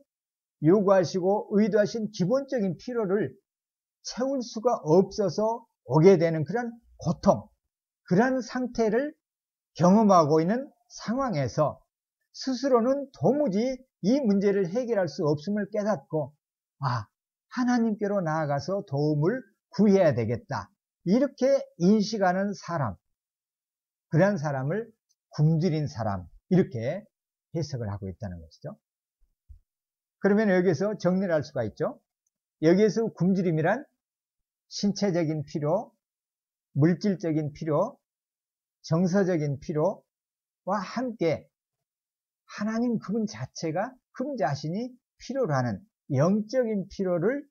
요구하시고 의도하신 기본적인 필요를 채울 수가 없어서 오게 되는 그런 고통, 그런 상태를 경험하고 있는 상황에서 스스로는 도무지 이 문제를 해결할 수 없음을 깨닫고 하나님께로 나아가서 도움을 구해야 되겠다, 이렇게 인식하는 사람, 그런 사람을 굶주린 사람, 이렇게 해석을 하고 있다는 것이죠. 그러면 여기서 정리를 할 수가 있죠. 여기에서 굶주림이란 신체적인 필요, 물질적인 필요, 정서적인 필요와 함께 하나님 그분 자체가, 그분 자신이 필요로 하는 영적인 필요를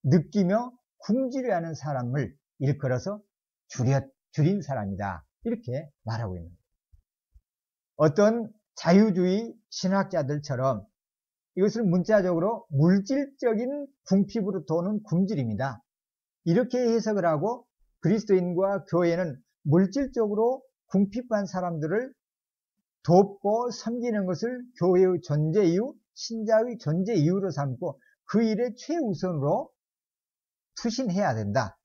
느끼며 굶주려하는 사람을 일컬어서 줄인 사람이다, 이렇게 말하고 있는 거예요. 어떤 자유주의 신학자들처럼 이것을 문자적으로 물질적인 궁핍으로 오는 굶주림이다, 이렇게 해석을 하고, 그리스도인과 교회는 물질적으로 궁핍한 사람들을 돕고 섬기는 것을 교회의 존재 이유, 신자의 존재 이유로 삼고 그 일에 최우선으로 투신해야 된다,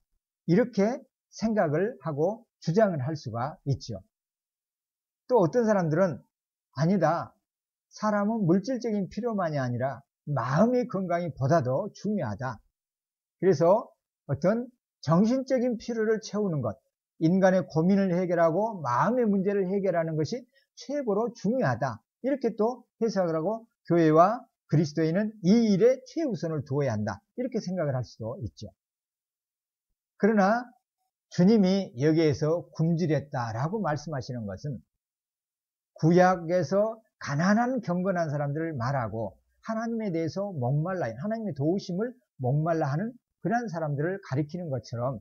이렇게 생각을 하고 주장을 할 수가 있죠. 또 어떤 사람들은 아니다, 사람은 물질적인 필요만이 아니라 마음의 건강이 보다 더 중요하다, 그래서 어떤 정신적인 필요를 채우는 것, 인간의 고민을 해결하고 마음의 문제를 해결하는 것이 최고로 중요하다, 이렇게 또 해석을 하고 교회와 그리스도인은 이 일에 최우선을 두어야 한다, 이렇게 생각을 할 수도 있죠. 그러나 주님이 여기에서 굶주렸다라고 말씀하시는 것은 구약에서 가난한 경건한 사람들을 말하고 하나님에 대해서 목말라, 하나님의 도우심을 목말라 하는 그런 사람들을 가리키는 것처럼,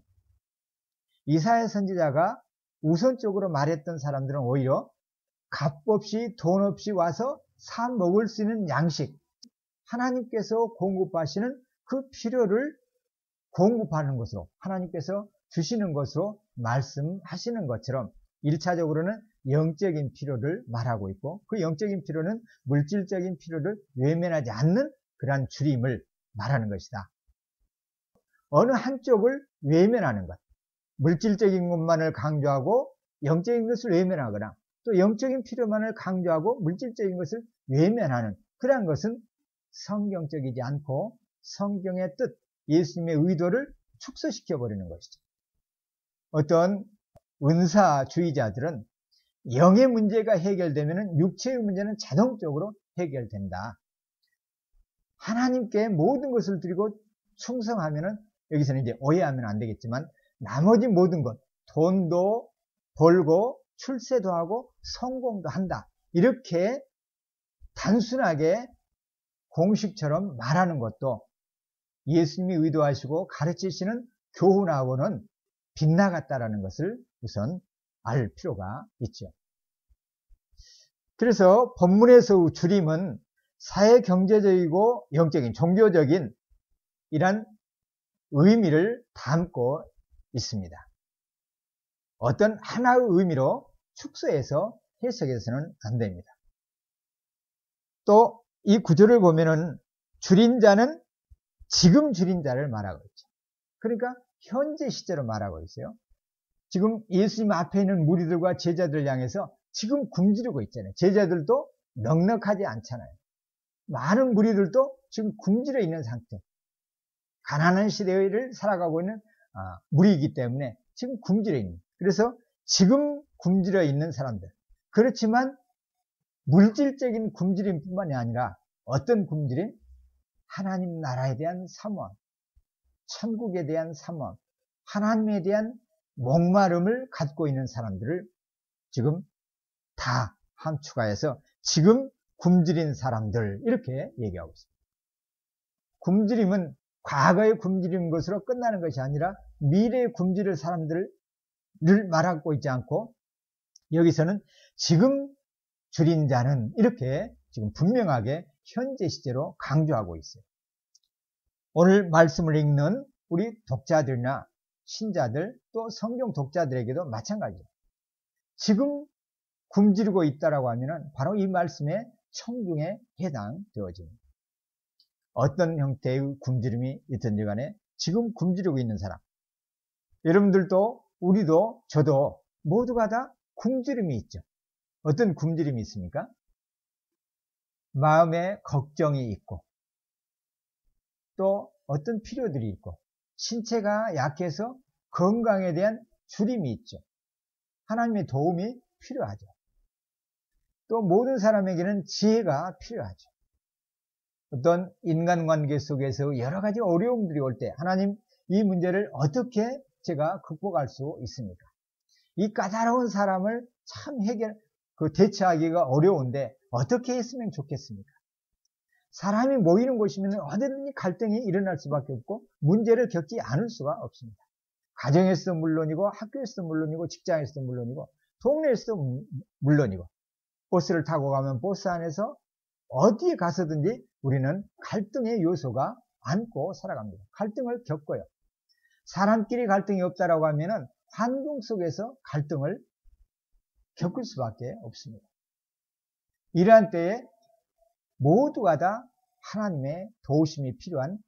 이사야 선지자가 우선적으로 말했던 사람들은 오히려 값없이 돈 없이 와서 사 먹을 수 있는 양식, 하나님께서 공급하시는 그 필요를 공급하는 것으로, 하나님께서 주시는 것으로 말씀하시는 것처럼 1차적으로는 영적인 필요를 말하고 있고, 그 영적인 필요는 물질적인 필요를 외면하지 않는 그러한 주림을 말하는 것이다. 어느 한쪽을 외면하는 것, 물질적인 것만을 강조하고 영적인 것을 외면하거나 또 영적인 필요만을 강조하고 물질적인 것을 외면하는 그러한 것은 성경적이지 않고 성경의 뜻, 예수님의 의도를 축소시켜버리는 것이죠. 어떤 은사주의자들은 영의 문제가 해결되면 육체의 문제는 자동적으로 해결된다. 하나님께 모든 것을 드리고 충성하면은, 여기서는 이제 오해하면 안 되겠지만, 나머지 모든 것, 돈도 벌고 출세도 하고 성공도 한다. 이렇게 단순하게 공식처럼 말하는 것도 예수님이 의도하시고 가르치시는 교훈하고는 빗나갔다라는 것을 우선 알 필요가 있죠. 그래서 본문에서 주림은 사회 경제적이고 영적인 종교적인 이런 의미를 담고 있습니다. 어떤 하나의 의미로 축소해서 해석해서는 안 됩니다. 또 이 구절을 보면은 줄인 자는 지금 줄인 자를 말하고 있죠. 그러니까 현재 시제로 말하고 있어요. 지금 예수님 앞에 있는 무리들과 제자들 향해서 지금 굶주리고 있잖아요. 제자들도 넉넉하지 않잖아요. 많은 무리들도 지금 굶주려 있는 상태. 가난한 시대를 살아가고 있는 무리이기 때문에 지금 굶주려 있는. 그래서 지금 굶주려 있는 사람들. 그렇지만 물질적인 굶주림뿐만이 아니라 어떤 굶주림? 하나님 나라에 대한 사모함, 천국에 대한 사모함, 하나님에 대한 목마름을 갖고 있는 사람들을 지금 다 함축하여서 지금 굶주린 사람들, 이렇게 얘기하고 있습니다. 굶주림은 과거의 굶주린 것으로 끝나는 것이 아니라 미래의 굶주릴 사람들을 말하고 있지 않고, 여기서는 지금 줄인 자는, 이렇게 지금 분명하게 현재 시제로 강조하고 있어요. 오늘 말씀을 읽는 우리 독자들이나 신자들, 또 성경 독자들에게도 마찬가지예요. 지금 굶주리고 있다라고 하면은 바로 이 말씀의 청중에 해당되어집니다. 어떤 형태의 굶주림이 있든지 간에 지금 굶주리고 있는 사람, 여러분들도 우리도 저도 모두가 다 굶주림이 있죠. 어떤 굶주림이 있습니까? 마음에 걱정이 있고, 또 어떤 필요들이 있고, 신체가 약해서 건강에 대한 주림이 있죠. 하나님의 도움이 필요하죠. 또 모든 사람에게는 지혜가 필요하죠. 어떤 인간관계 속에서 여러 가지 어려움들이 올 때 하나님, 이 문제를 어떻게 제가 극복할 수 있습니까? 이 까다로운 사람을 참 대처하기가 어려운데 어떻게 했으면 좋겠습니까? 사람이 모이는 곳이면 어디든지 갈등이 일어날 수밖에 없고 문제를 겪지 않을 수가 없습니다. 가정에서도 물론이고, 학교에서도 물론이고, 직장에서도 물론이고, 동네에서도 물론이고, 버스를 타고 가면 버스 안에서 어디에 가서든지 우리는 갈등의 요소가 안고 살아갑니다. 갈등을 겪어요. 사람끼리 갈등이 없다라고 하면은 환경 속에서 갈등을 겪을 수밖에 없습니다. 이러한 때에 모두가 다 하나님의 도우심이 필요한,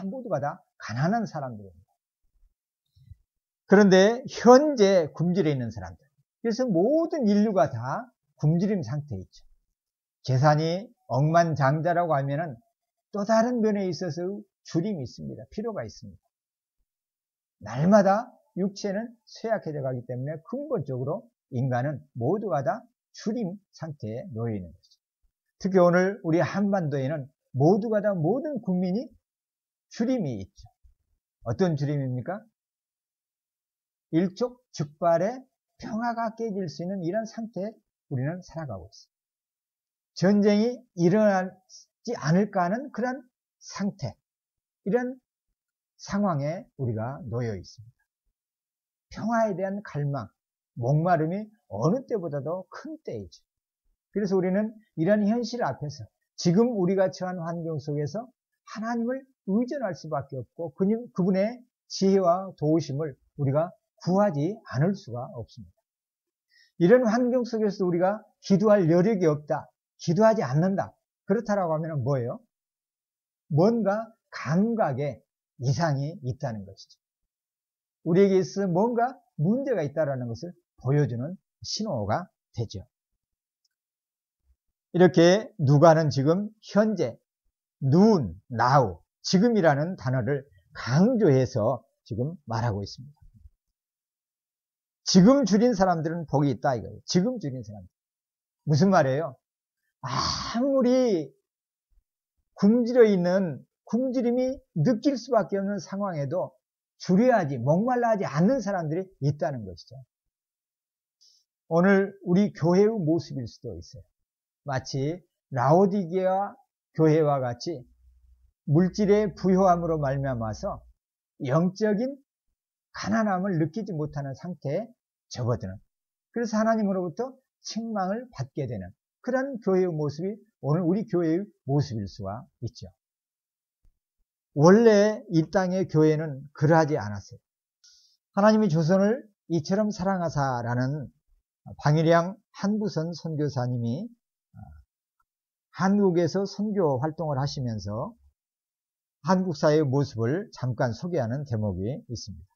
모두가 다 가난한 사람들입니다. 그런데 현재 굶주려 있는 사람들, 그래서 모든 인류가 다 굶주림 상태에 있죠. 재산이 억만장자라고 하면은 또 다른 면에 있어서 주림이 있습니다. 필요가 있습니다. 날마다 육체는 쇠약해져 가기 때문에 근본적으로 인간은 모두가 다 주림 상태에 놓여 있는 거죠. 특히 오늘 우리 한반도에는 모두가 다, 모든 국민이 주림이 있죠. 어떤 주림입니까? 일촉즉발의 평화가 깨질 수 있는 이런 상태에 우리는 살아가고 있습니다. 전쟁이 일어나지 않을까 하는 그런 상태, 이런 상황에 우리가 놓여 있습니다. 평화에 대한 갈망, 목마름이 어느 때보다도 큰 때이죠. 그래서 우리는 이런 현실 앞에서 지금 우리가 처한 환경 속에서 하나님을 의존할 수밖에 없고, 그분의 지혜와 도우심을 우리가 구하지 않을 수가 없습니다. 이런 환경 속에서 우리가 기도할 여력이 없다, 기도하지 않는다, 그렇다라고 하면 뭐예요? 뭔가 감각에 이상이 있다는 것이죠. 우리에게 있어 뭔가 문제가 있다는 것을 보여주는 신호가 되죠. 이렇게 누가는 지금 현재 noon, now, 지금이라는 단어를 강조해서 지금 말하고 있습니다. 지금 줄인 사람들은 복이 있다 이거예요. 지금 줄인 사람들. 무슨 말이에요? 아무리 굶주려 있는 굶주림이 느낄 수밖에 없는 상황에도 줄여야지, 목말라 하지 않는 사람들이 있다는 것이죠. 오늘 우리 교회의 모습일 수도 있어요. 마치 라오디게아 교회와 같이 물질의 부요함으로 말미암아서 영적인 가난함을 느끼지 못하는 상태에 접어드는, 그래서 하나님으로부터 책망을 받게 되는 그런 교회의 모습이 오늘 우리 교회의 모습일 수가 있죠. 원래 이 땅의 교회는 그러하지 않았어요. 하나님이 조선을 이처럼 사랑하사라는 방일양 한부선 선교사님이 한국에서 선교 활동을 하시면서 한국 사회의 모습을 잠깐 소개하는 대목이 있습니다.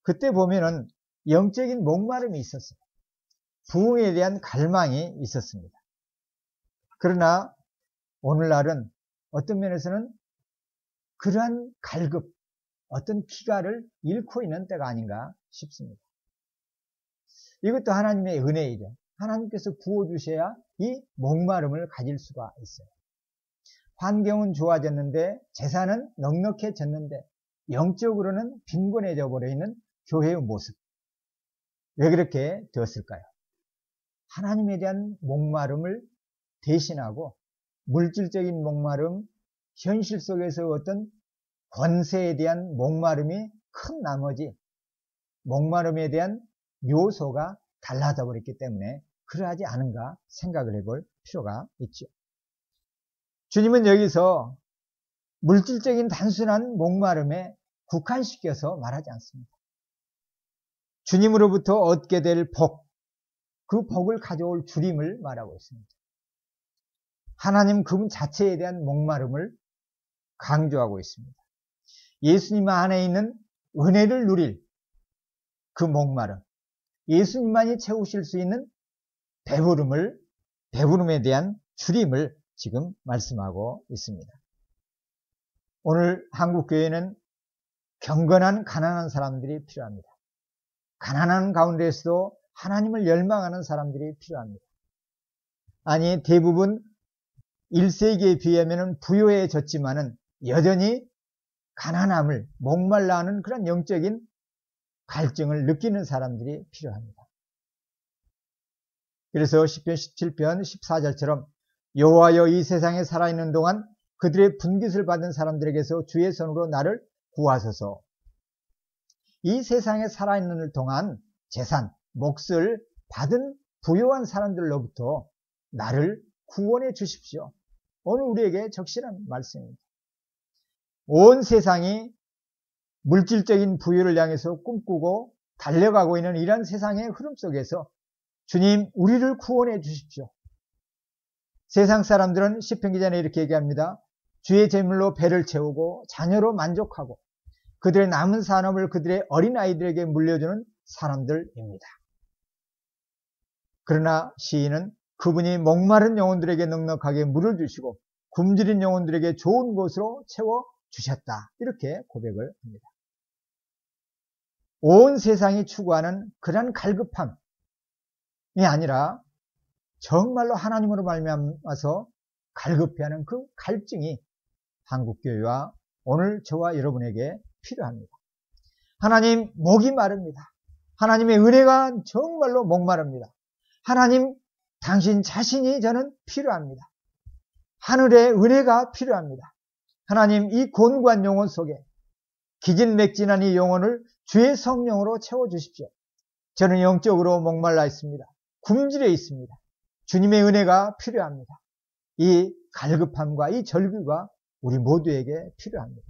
그때 보면은 영적인 목마름이 있었어요. 부흥에 대한 갈망이 있었습니다. 그러나 오늘날은 어떤 면에서는 그러한 갈급, 어떤 피가를 잃고 있는 때가 아닌가 싶습니다. 이것도 하나님의 은혜이죠. 하나님께서 부어주셔야 이 목마름을 가질 수가 있어요. 환경은 좋아졌는데 재산은 넉넉해졌는데 영적으로는 빈곤해져 버려 있는 교회의 모습. 왜 그렇게 되었을까요? 하나님에 대한 목마름을 대신하고 물질적인 목마름, 현실 속에서 어떤 권세에 대한 목마름이 큰 나머지 목마름에 대한 요소가 달라져 버렸기 때문에 그러하지 않은가 생각을 해볼 필요가 있죠. 주님은 여기서 물질적인 단순한 목마름에 국한시켜서 말하지 않습니다. 주님으로부터 얻게 될 복, 그 복을 가져올 주림을 말하고 있습니다. 하나님 그분 자체에 대한 목마름을 강조하고 있습니다. 예수님 안에 있는 은혜를 누릴 그 목마름, 예수님만이 채우실 수 있는 배부름에 대한 주림을 지금 말씀하고 있습니다. 오늘 한국교회는 경건한 가난한 사람들이 필요합니다. 가난한 가운데에서도 하나님을 열망하는 사람들이 필요합니다. 아니, 대부분 1세기에 비하면 부요해졌지만은 여전히 가난함을 목말라 하는 그런 영적인 갈증을 느끼는 사람들이 필요합니다. 그래서 시편 17편 14절처럼 여호와여 이 세상에 살아있는 동안 그들의 분깃을 받은 사람들에게서 주의 손으로 나를 구하소서. 이 세상에 살아있는 동안 재산, 몫을 받은 부유한 사람들로부터 나를 구원해 주십시오. 오늘 우리에게 적실한 말씀입니다. 온 세상이 물질적인 부유를 향해서 꿈꾸고 달려가고 있는 이런 세상의 흐름 속에서 주님 우리를 구원해 주십시오. 세상 사람들은 시편 기자는 이렇게 얘기합니다. 주의 재물로 배를 채우고 자녀로 만족하고 그들의 남은 산업을 그들의 어린아이들에게 물려주는 사람들입니다. 그러나 시인은 그분이 목마른 영혼들에게 넉넉하게 물을 주시고 굶주린 영혼들에게 좋은 곳으로 채워주셨다. 이렇게 고백을 합니다. 온 세상이 추구하는 그런 갈급함이 아니라 정말로 하나님으로 말미암아서 갈급해하는 그 갈증이 한국교회와 오늘 저와 여러분에게 필요합니다. 하나님 목이 마릅니다. 하나님의 은혜가 정말로 목마릅니다. 하나님 당신 자신이 저는 필요합니다. 하늘의 은혜가 필요합니다. 하나님 이 곤고한 영혼 속에 기진맥진한 이 영혼을 주의 성령으로 채워주십시오. 저는 영적으로 목말라 있습니다. 굶주려 있습니다. 주님의 은혜가 필요합니다. 이 갈급함과 이 절규가 우리 모두에게 필요합니다.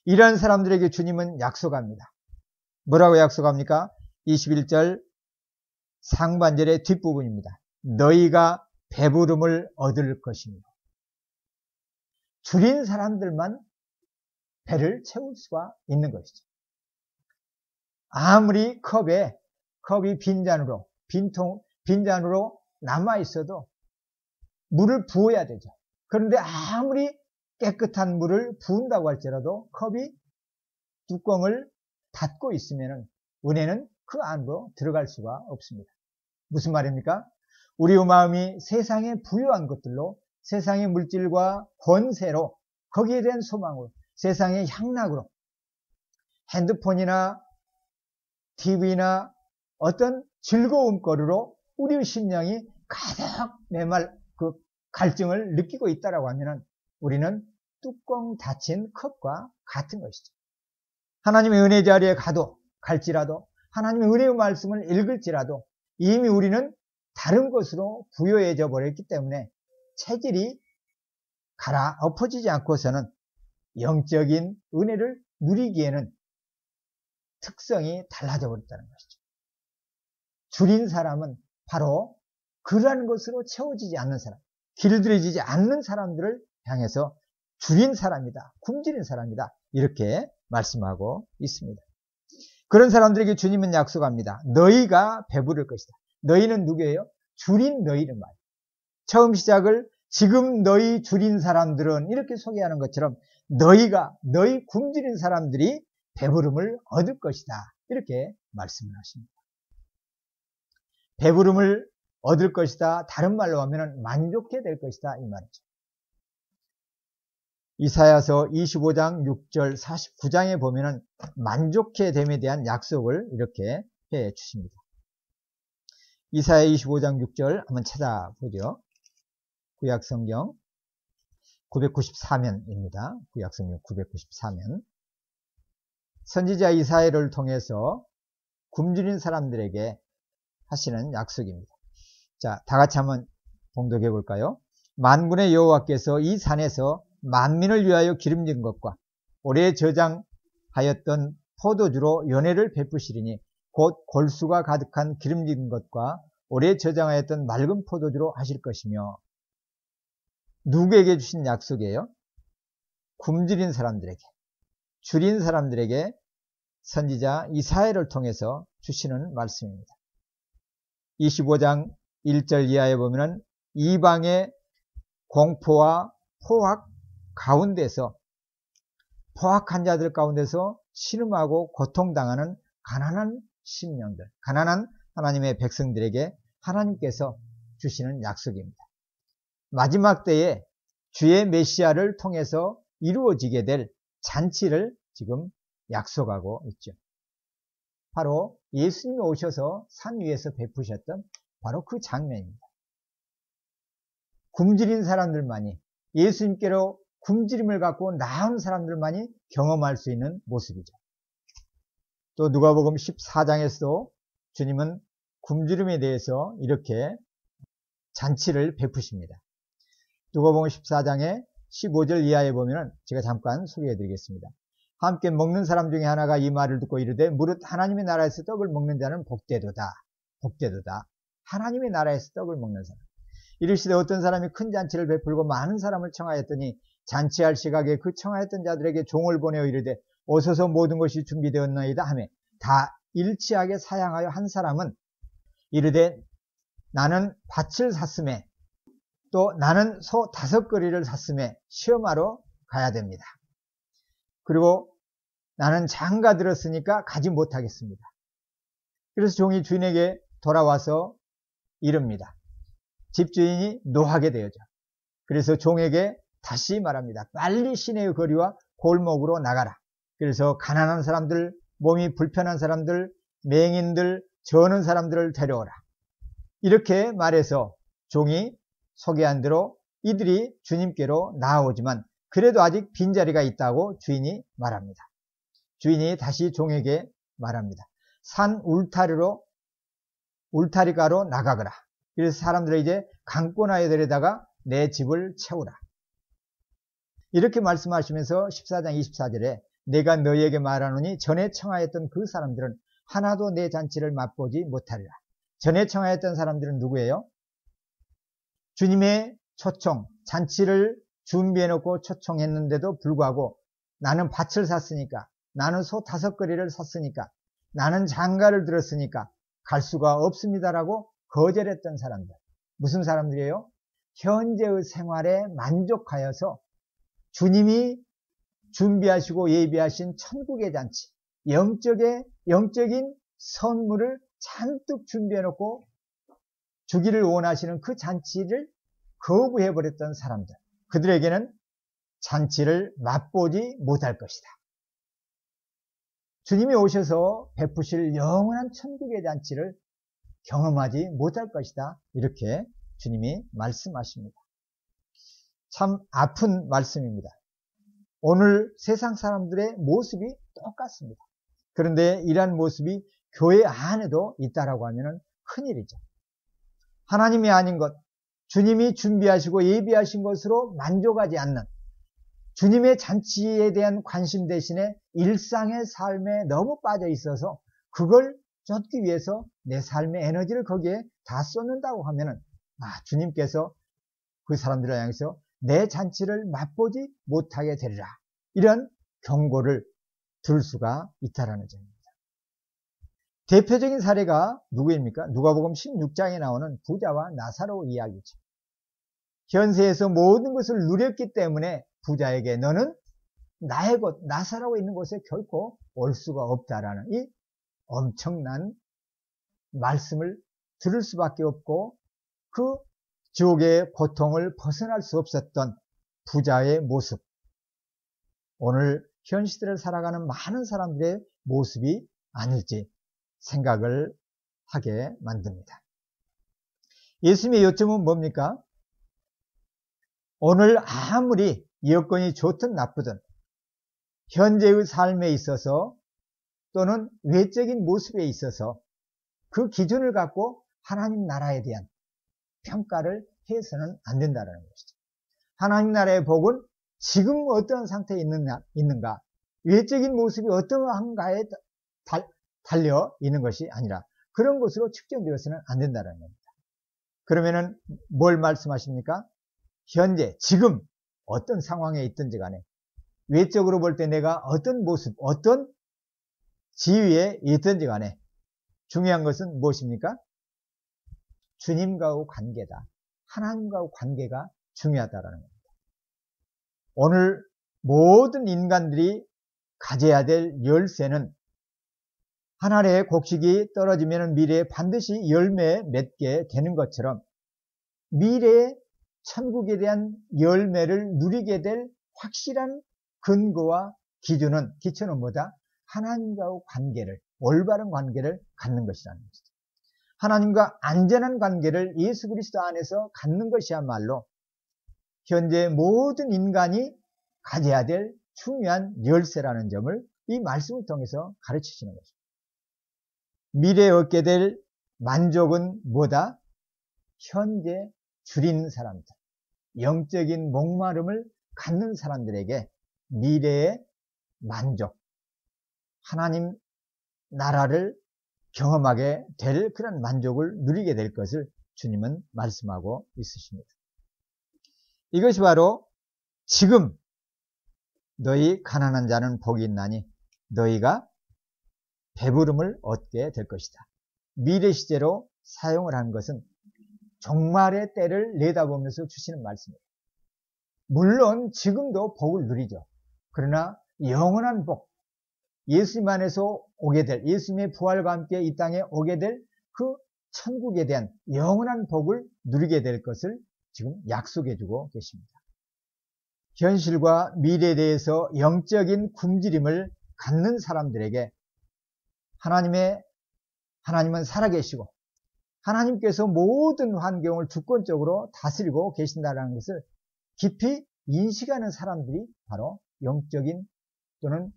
이런 사람들에게 주님은 약속합니다. 뭐라고 약속합니까? 21절 상반절의 뒷부분입니다. 너희가 배부름을 얻을 것입니다. 줄인 사람들만 배를 채울 수가 있는 것이죠. 아무리 컵이 빈잔으로 남아 있어도 물을 부어야 되죠. 그런데 아무리 깨끗한 물을 부은다고 할지라도 컵이 뚜껑을 닫고 있으면 은혜는 그 안으로 들어갈 수가 없습니다. 무슨 말입니까? 우리 마음이 세상에 부유한 것들로, 세상의 물질과 권세로, 거기에 대한 소망으로, 세상의 향락으로, 핸드폰이나 TV나 어떤 즐거움거리로 우리의 심령이 가득 메말 그 갈증을 느끼고 있다라고 하면은 우리는 뚜껑 닫힌 컵과 같은 것이죠. 하나님의 은혜 자리에 갈지라도, 하나님의 은혜의 말씀을 읽을지라도 이미 우리는 다른 것으로 부여해져 버렸기 때문에 체질이 엎어지지 않고서는 영적인 은혜를 누리기에는 특성이 달라져 버렸다는 것이죠. 줄인 사람은 바로 그러한 것으로 채워지지 않는 사람, 길들여지지 않는 사람들을 향해서 줄인 사람이다, 굶주린 사람이다, 이렇게 말씀하고 있습니다. 그런 사람들에게 주님은 약속합니다. 너희가 배부를 것이다. 너희는 누구예요? 줄인 너희를 말이에요. 처음 시작을 지금 너희 줄인 사람들은 이렇게 소개하는 것처럼 너희 굶주린 사람들이 배부름을 얻을 것이다, 이렇게 말씀을 하십니다. 배부름을 얻을 것이다, 다른 말로 하면 만족해 될 것이다, 이 말이죠. 이사야서 25장 6절 49장에 보면은 만족해 됨에 대한 약속을 이렇게 해 주십니다. 이사야 25장 6절 한번 찾아보죠. 구약성경 994면입니다. 구약성경 994면. 선지자 이사야를 통해서 굶주린 사람들에게 하시는 약속입니다. 자, 다 같이 한번 봉독해 볼까요? 만군의 여호와께서 이 산에서 만민을 위하여 기름진 것과 오래 저장하였던 포도주로 연회를 베푸시리니 곧 골수가 가득한 기름진 것과 오래 저장하였던 맑은 포도주로 하실 것이며. 누구에게 주신 약속이에요? 굶주린 사람들에게, 줄인 사람들에게 선지자 이사야를 통해서 주시는 말씀입니다. 25장 1절 이하에 보면은 이방의 공포와 포악 가운데서, 포악한 자들 가운데서 신음하고 고통당하는 가난한 심령들, 가난한 하나님의 백성들에게 하나님께서 주시는 약속입니다. 마지막 때에 주의 메시아를 통해서 이루어지게 될 잔치를 지금 약속하고 있죠. 바로 예수님이 오셔서 산 위에서 베푸셨던 바로 그 장면입니다. 굶주린 사람들만이, 예수님께로 굶주림을 갖고 나온 사람들만이 경험할 수 있는 모습이죠. 또 누가복음 14장에서도 주님은 굶주림에 대해서 이렇게 잔치를 베푸십니다. 누가복음 14장의 15절 이하에 보면 제가 잠깐 소개해 드리겠습니다. 함께 먹는 사람 중에 하나가 이 말을 듣고 이르되 무릇 하나님의 나라에서 떡을 먹는 자는 복되도다. 복되도다. 하나님의 나라에서 떡을 먹는 사람. 이르시되 어떤 사람이 큰 잔치를 베풀고 많은 사람을 청하였더니 잔치할 시각에 그 청하였던 자들에게 종을 보내어 이르되 오소서 모든 것이 준비되었나이다 하매 다 일치하게 사양하여 한 사람은 이르되 나는 밭을 샀음에 또 나는 소 5거리를 샀음에 시험하러 가야 됩니다. 그리고 나는 장가 들었으니까 가지 못하겠습니다. 그래서 종이 주인에게 돌아와서 이릅니다. 집주인이 노하게 되어져. 그래서 종에게 다시 말합니다. 빨리 시내의 거리와 골목으로 나가라. 그래서 가난한 사람들, 몸이 불편한 사람들, 맹인들, 저는 사람들을 데려오라. 이렇게 말해서 종이 소개한 대로 이들이 주님께로 나아오지만 그래도 아직 빈자리가 있다고 주인이 말합니다. 주인이 다시 종에게 말합니다. 산 울타리가로 나가거라. 그래서 사람들을 이제 강권하여들에다가 내 집을 채우라. 이렇게 말씀하시면서 14장 24절에 내가 너희에게 말하노니 전에 청하였던 그 사람들은 하나도 내 잔치를 맛보지 못하리라. 전에 청하였던 사람들은 누구예요? 주님의 초청, 잔치를 준비해놓고 초청했는데도 불구하고 나는 밭을 샀으니까, 나는 소 5거리를 샀으니까, 나는 장가를 들었으니까 갈 수가 없습니다라고 거절했던 사람들. 무슨 사람들이에요? 현재의 생활에 만족하여서 주님이 준비하시고 예비하신 천국의 잔치, 영적인 선물을 잔뜩 준비해 놓고 주기를 원하시는 그 잔치를 거부해버렸던 사람들, 그들에게는 잔치를 맛보지 못할 것이다. 주님이 오셔서 베푸실 영원한 천국의 잔치를 경험하지 못할 것이다. 이렇게 주님이 말씀하십니다. 참 아픈 말씀입니다. 오늘 세상 사람들의 모습이 똑같습니다. 그런데 이러한 모습이 교회 안에도 있다라고 하면 큰일이죠. 하나님이 아닌 것, 주님이 준비하시고 예비하신 것으로 만족하지 않는, 주님의 잔치에 대한 관심 대신에 일상의 삶에 너무 빠져 있어서 그걸 쫓기 위해서 내 삶의 에너지를 거기에 다 쏟는다고 하면은, 주님께서 그 사람들을 향해서 내 잔치를 맛보지 못하게 되리라, 이런 경고를 들을 수가 있다라는 점입니다. 대표적인 사례가 누구입니까? 누가복음 16장에 나오는 부자와 나사로 이야기죠. 현세에서 모든 것을 누렸기 때문에 부자에게 너는 나의 곳, 나사로가 있는 곳에 결코 올 수가 없다라는 이 엄청난 말씀을 들을 수밖에 없고, 그 지옥의 고통을 벗어날 수 없었던 부자의 모습, 오늘 현 시대를 살아가는 많은 사람들의 모습이 아닐지 생각을 하게 만듭니다. 예수님의 요점은 뭡니까? 오늘 아무리 여건이 좋든 나쁘든 현재의 삶에 있어서 또는 외적인 모습에 있어서 그 기준을 갖고 하나님 나라에 대한 평가를 해서는 안 된다는 것이죠. 하나님 나라의 복은 지금 어떤 상태에 있는가, 외적인 모습이 어떠한가에 달려 있는 것이 아니라 그런 것으로 측정되어서는 안 된다는 겁니다. 그러면은 뭘 말씀하십니까? 현재, 지금 어떤 상황에 있든지 간에 외적으로 볼 때 내가 어떤 모습, 어떤 지위에 있든지 간에 중요한 것은 무엇입니까? 주님과의 관계다. 하나님과의 관계가 중요하다는 겁니다. 오늘 모든 인간들이 가져야 될 열쇠는 하늘의 곡식이 떨어지면 미래에 반드시 열매 맺게 되는 것처럼 미래의 천국에 대한 열매를 누리게 될 확실한 근거와 기초는 뭐다? 하나님과의 관계를, 올바른 관계를 갖는 것이라는 것이죠. 하나님과 안전한 관계를 예수 그리스도 안에서 갖는 것이야말로 현재 모든 인간이 가져야 될 중요한 열쇠라는 점을 이 말씀을 통해서 가르치시는 것입니다. 미래에 얻게 될 만족은 뭐다? 현재 줄인 사람들, 영적인 목마름을 갖는 사람들에게 미래의 만족, 하나님 나라를 경험하게 될 그런 만족을 누리게 될 것을 주님은 말씀하고 있으십니다. 이것이 바로 지금 너희 가난한 자는 복이 있나니 너희가 배부름을 얻게 될 것이다. 미래 시제로 사용을 하는 것은 종말의 때를 내다보면서 주시는 말씀이에요. 물론 지금도 복을 누리죠. 그러나 영원한 복, 예수님 안에서 오게 될, 예수님의 부활과 함께 이 땅에 오게 될 그 천국에 대한 영원한 복을 누리게 될 것을 지금 약속해 주고 계십니다. 현실과 미래에 대해서 영적인 굶주림을 갖는 사람들에게 하나님은 살아계시고 하나님께서 모든 환경을 주권적으로 다스리고 계신다는 것을 깊이 인식하는 사람들이 바로 영적인 또는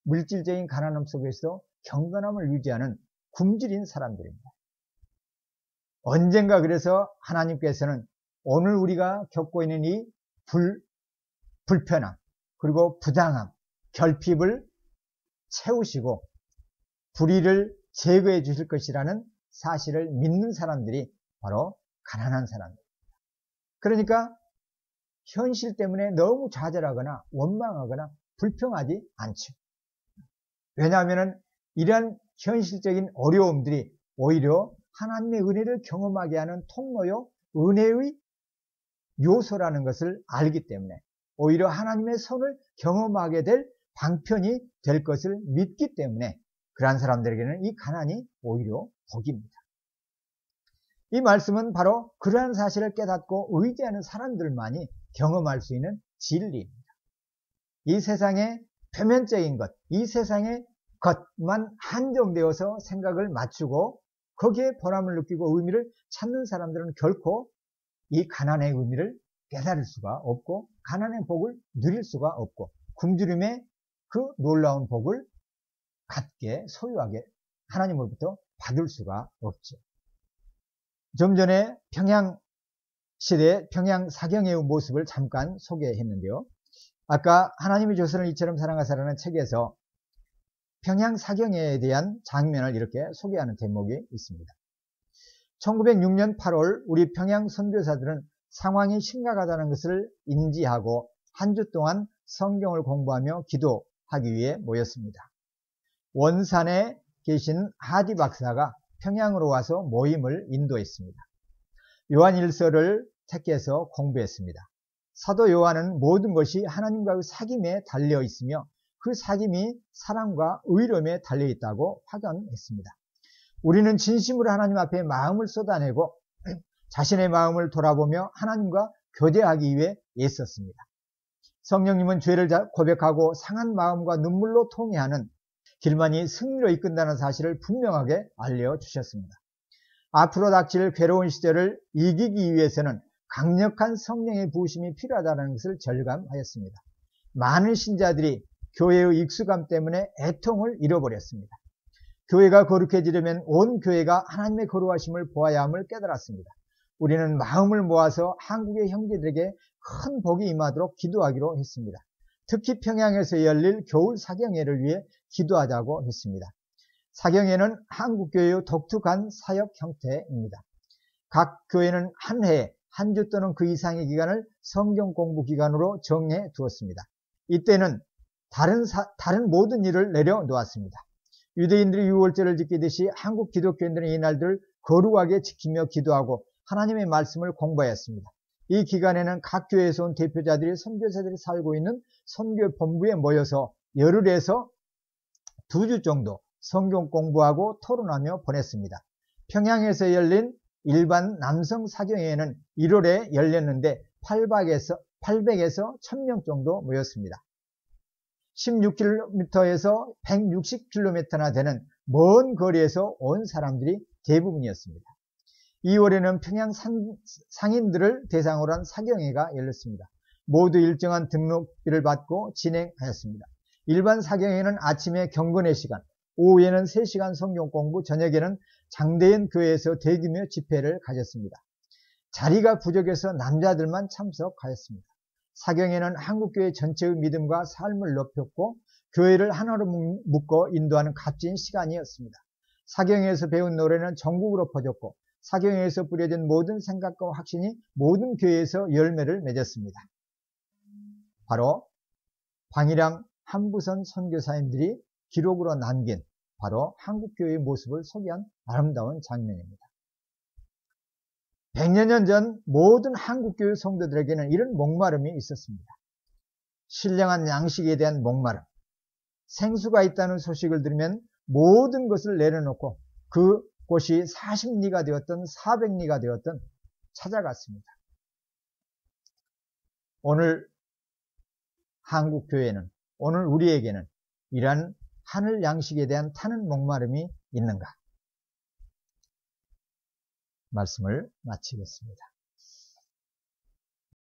물질적인 가난함 속에서 경건함을 유지하는 굶주린 사람들입니다. 언젠가 그래서 하나님께서는 오늘 우리가 겪고 있는 이 불편함, 그리고 부당함, 결핍을 채우시고 불의를 제거해 주실 것이라는 사실을 믿는 사람들이 바로 가난한 사람입니다. 그러니까 현실 때문에 너무 좌절하거나 원망하거나 불평하지 않죠. 왜냐하면 이러한 현실적인 어려움들이 오히려 하나님의 은혜를 경험하게 하는 통로요, 은혜의 요소라는 것을 알기 때문에 오히려 하나님의 손을 경험하게 될 방편이 될 것을 믿기 때문에 그러한 사람들에게는 이 가난이 오히려 복입니다. 이 말씀은 바로 그러한 사실을 깨닫고 의지하는 사람들만이 경험할 수 있는 진리입니다. 이 세상의 표면적인 것, 이 세상의 것만 한정되어서 생각을 맞추고 거기에 보람을 느끼고 의미를 찾는 사람들은 결코 이 가난의 의미를 깨달을 수가 없고 가난의 복을 누릴 수가 없고 굶주림의 그 놀라운 복을 갖게 소유하게 하나님으로부터 받을 수가 없죠. 좀 전에 평양시대 평양사경의 모습을 잠깐 소개했는데요. 아까 하나님의 조선을 이처럼 사랑하사라는 책에서 평양사경에 대한 장면을 이렇게 소개하는 대목이 있습니다. 1906년 8월 우리 평양 선교사들은 상황이 심각하다는 것을 인지하고 한 주 동안 성경을 공부하며 기도하기 위해 모였습니다. 원산에 계신 하디 박사가 평양으로 와서 모임을 인도했습니다. 요한일서를 택해서 공부했습니다. 사도 요한은 모든 것이 하나님과의 사귐에 달려 있으며 그 사귐이 사랑과 의로움에 달려 있다고 확언했습니다. 우리는 진심으로 하나님 앞에 마음을 쏟아내고 자신의 마음을 돌아보며 하나님과 교제하기 위해 애썼습니다. 성령님은 죄를 고백하고 상한 마음과 눈물로 통회하는 길만이 승리로 이끈다는 사실을 분명하게 알려주셨습니다. 앞으로 닥칠 괴로운 시절을 이기기 위해서는 강력한 성령의 부으심이 필요하다는 것을 절감하였습니다. 많은 신자들이 교회의 익숙함 때문에 애통을 잃어버렸습니다. 교회가 거룩해지려면 온 교회가 하나님의 거룩하심을 보아야 함을 깨달았습니다. 우리는 마음을 모아서 한국의 형제들에게 큰 복이 임하도록 기도하기로 했습니다. 특히 평양에서 열릴 겨울 사경회를 위해 기도하자고 했습니다. 사경회는 한국교회의 독특한 사역 형태입니다. 각 교회는 한 해에 한 주 또는 그 이상의 기간을 성경 공부 기간으로 정해 두었습니다. 이때는 다른 모든 일을 내려놓았습니다. 유대인들이 유월절을 지키듯이 한국 기독교인들은 이 날들을 거룩하게 지키며 기도하고 하나님의 말씀을 공부하였습니다. 이 기간에는 각 교회에서 온 대표자들이 선교사들이 살고 있는 선교 본부에 모여서 열흘에서 2주 정도 성경 공부하고 토론하며 보냈습니다. 평양에서 열린 일반 남성 사경회는 1월에 열렸는데 800에서 1000명 정도 모였습니다. 16km에서 160km나 되는 먼 거리에서 온 사람들이 대부분이었습니다. 2월에는 평양 상인들을 대상으로 한 사경회가 열렸습니다. 모두 일정한 등록비를 받고 진행하였습니다. 일반 사경회는 아침에 경건의 시간, 오후에는 3시간 성경 공부, 저녁에는 장대현 교회에서 대규모 집회를 가졌습니다. 자리가 부족해서 남자들만 참석하였습니다. 사경회는 한국교회 전체의 믿음과 삶을 높였고 교회를 하나로 묶어 인도하는 값진 시간이었습니다. 사경회에서 배운 노래는 전국으로 퍼졌고 사경회에서 뿌려진 모든 생각과 확신이 모든 교회에서 열매를 맺었습니다. 바로 방일항 한부선 선교사님들이 기록으로 남긴 바로 한국교회의 모습을 소개한 아름다운 장면입니다. 100여 년 전 모든 한국교회 성도들에게는 이런 목마름이 있었습니다. 신령한 양식에 대한 목마름, 생수가 있다는 소식을 들으면 모든 것을 내려놓고 그곳이 40리가 되었던 400리가 되었던 찾아갔습니다. 오늘 한국교회는, 오늘 우리에게는 이러한 하늘 양식에 대한 타는 목마름이 있는가? 말씀을 마치겠습니다.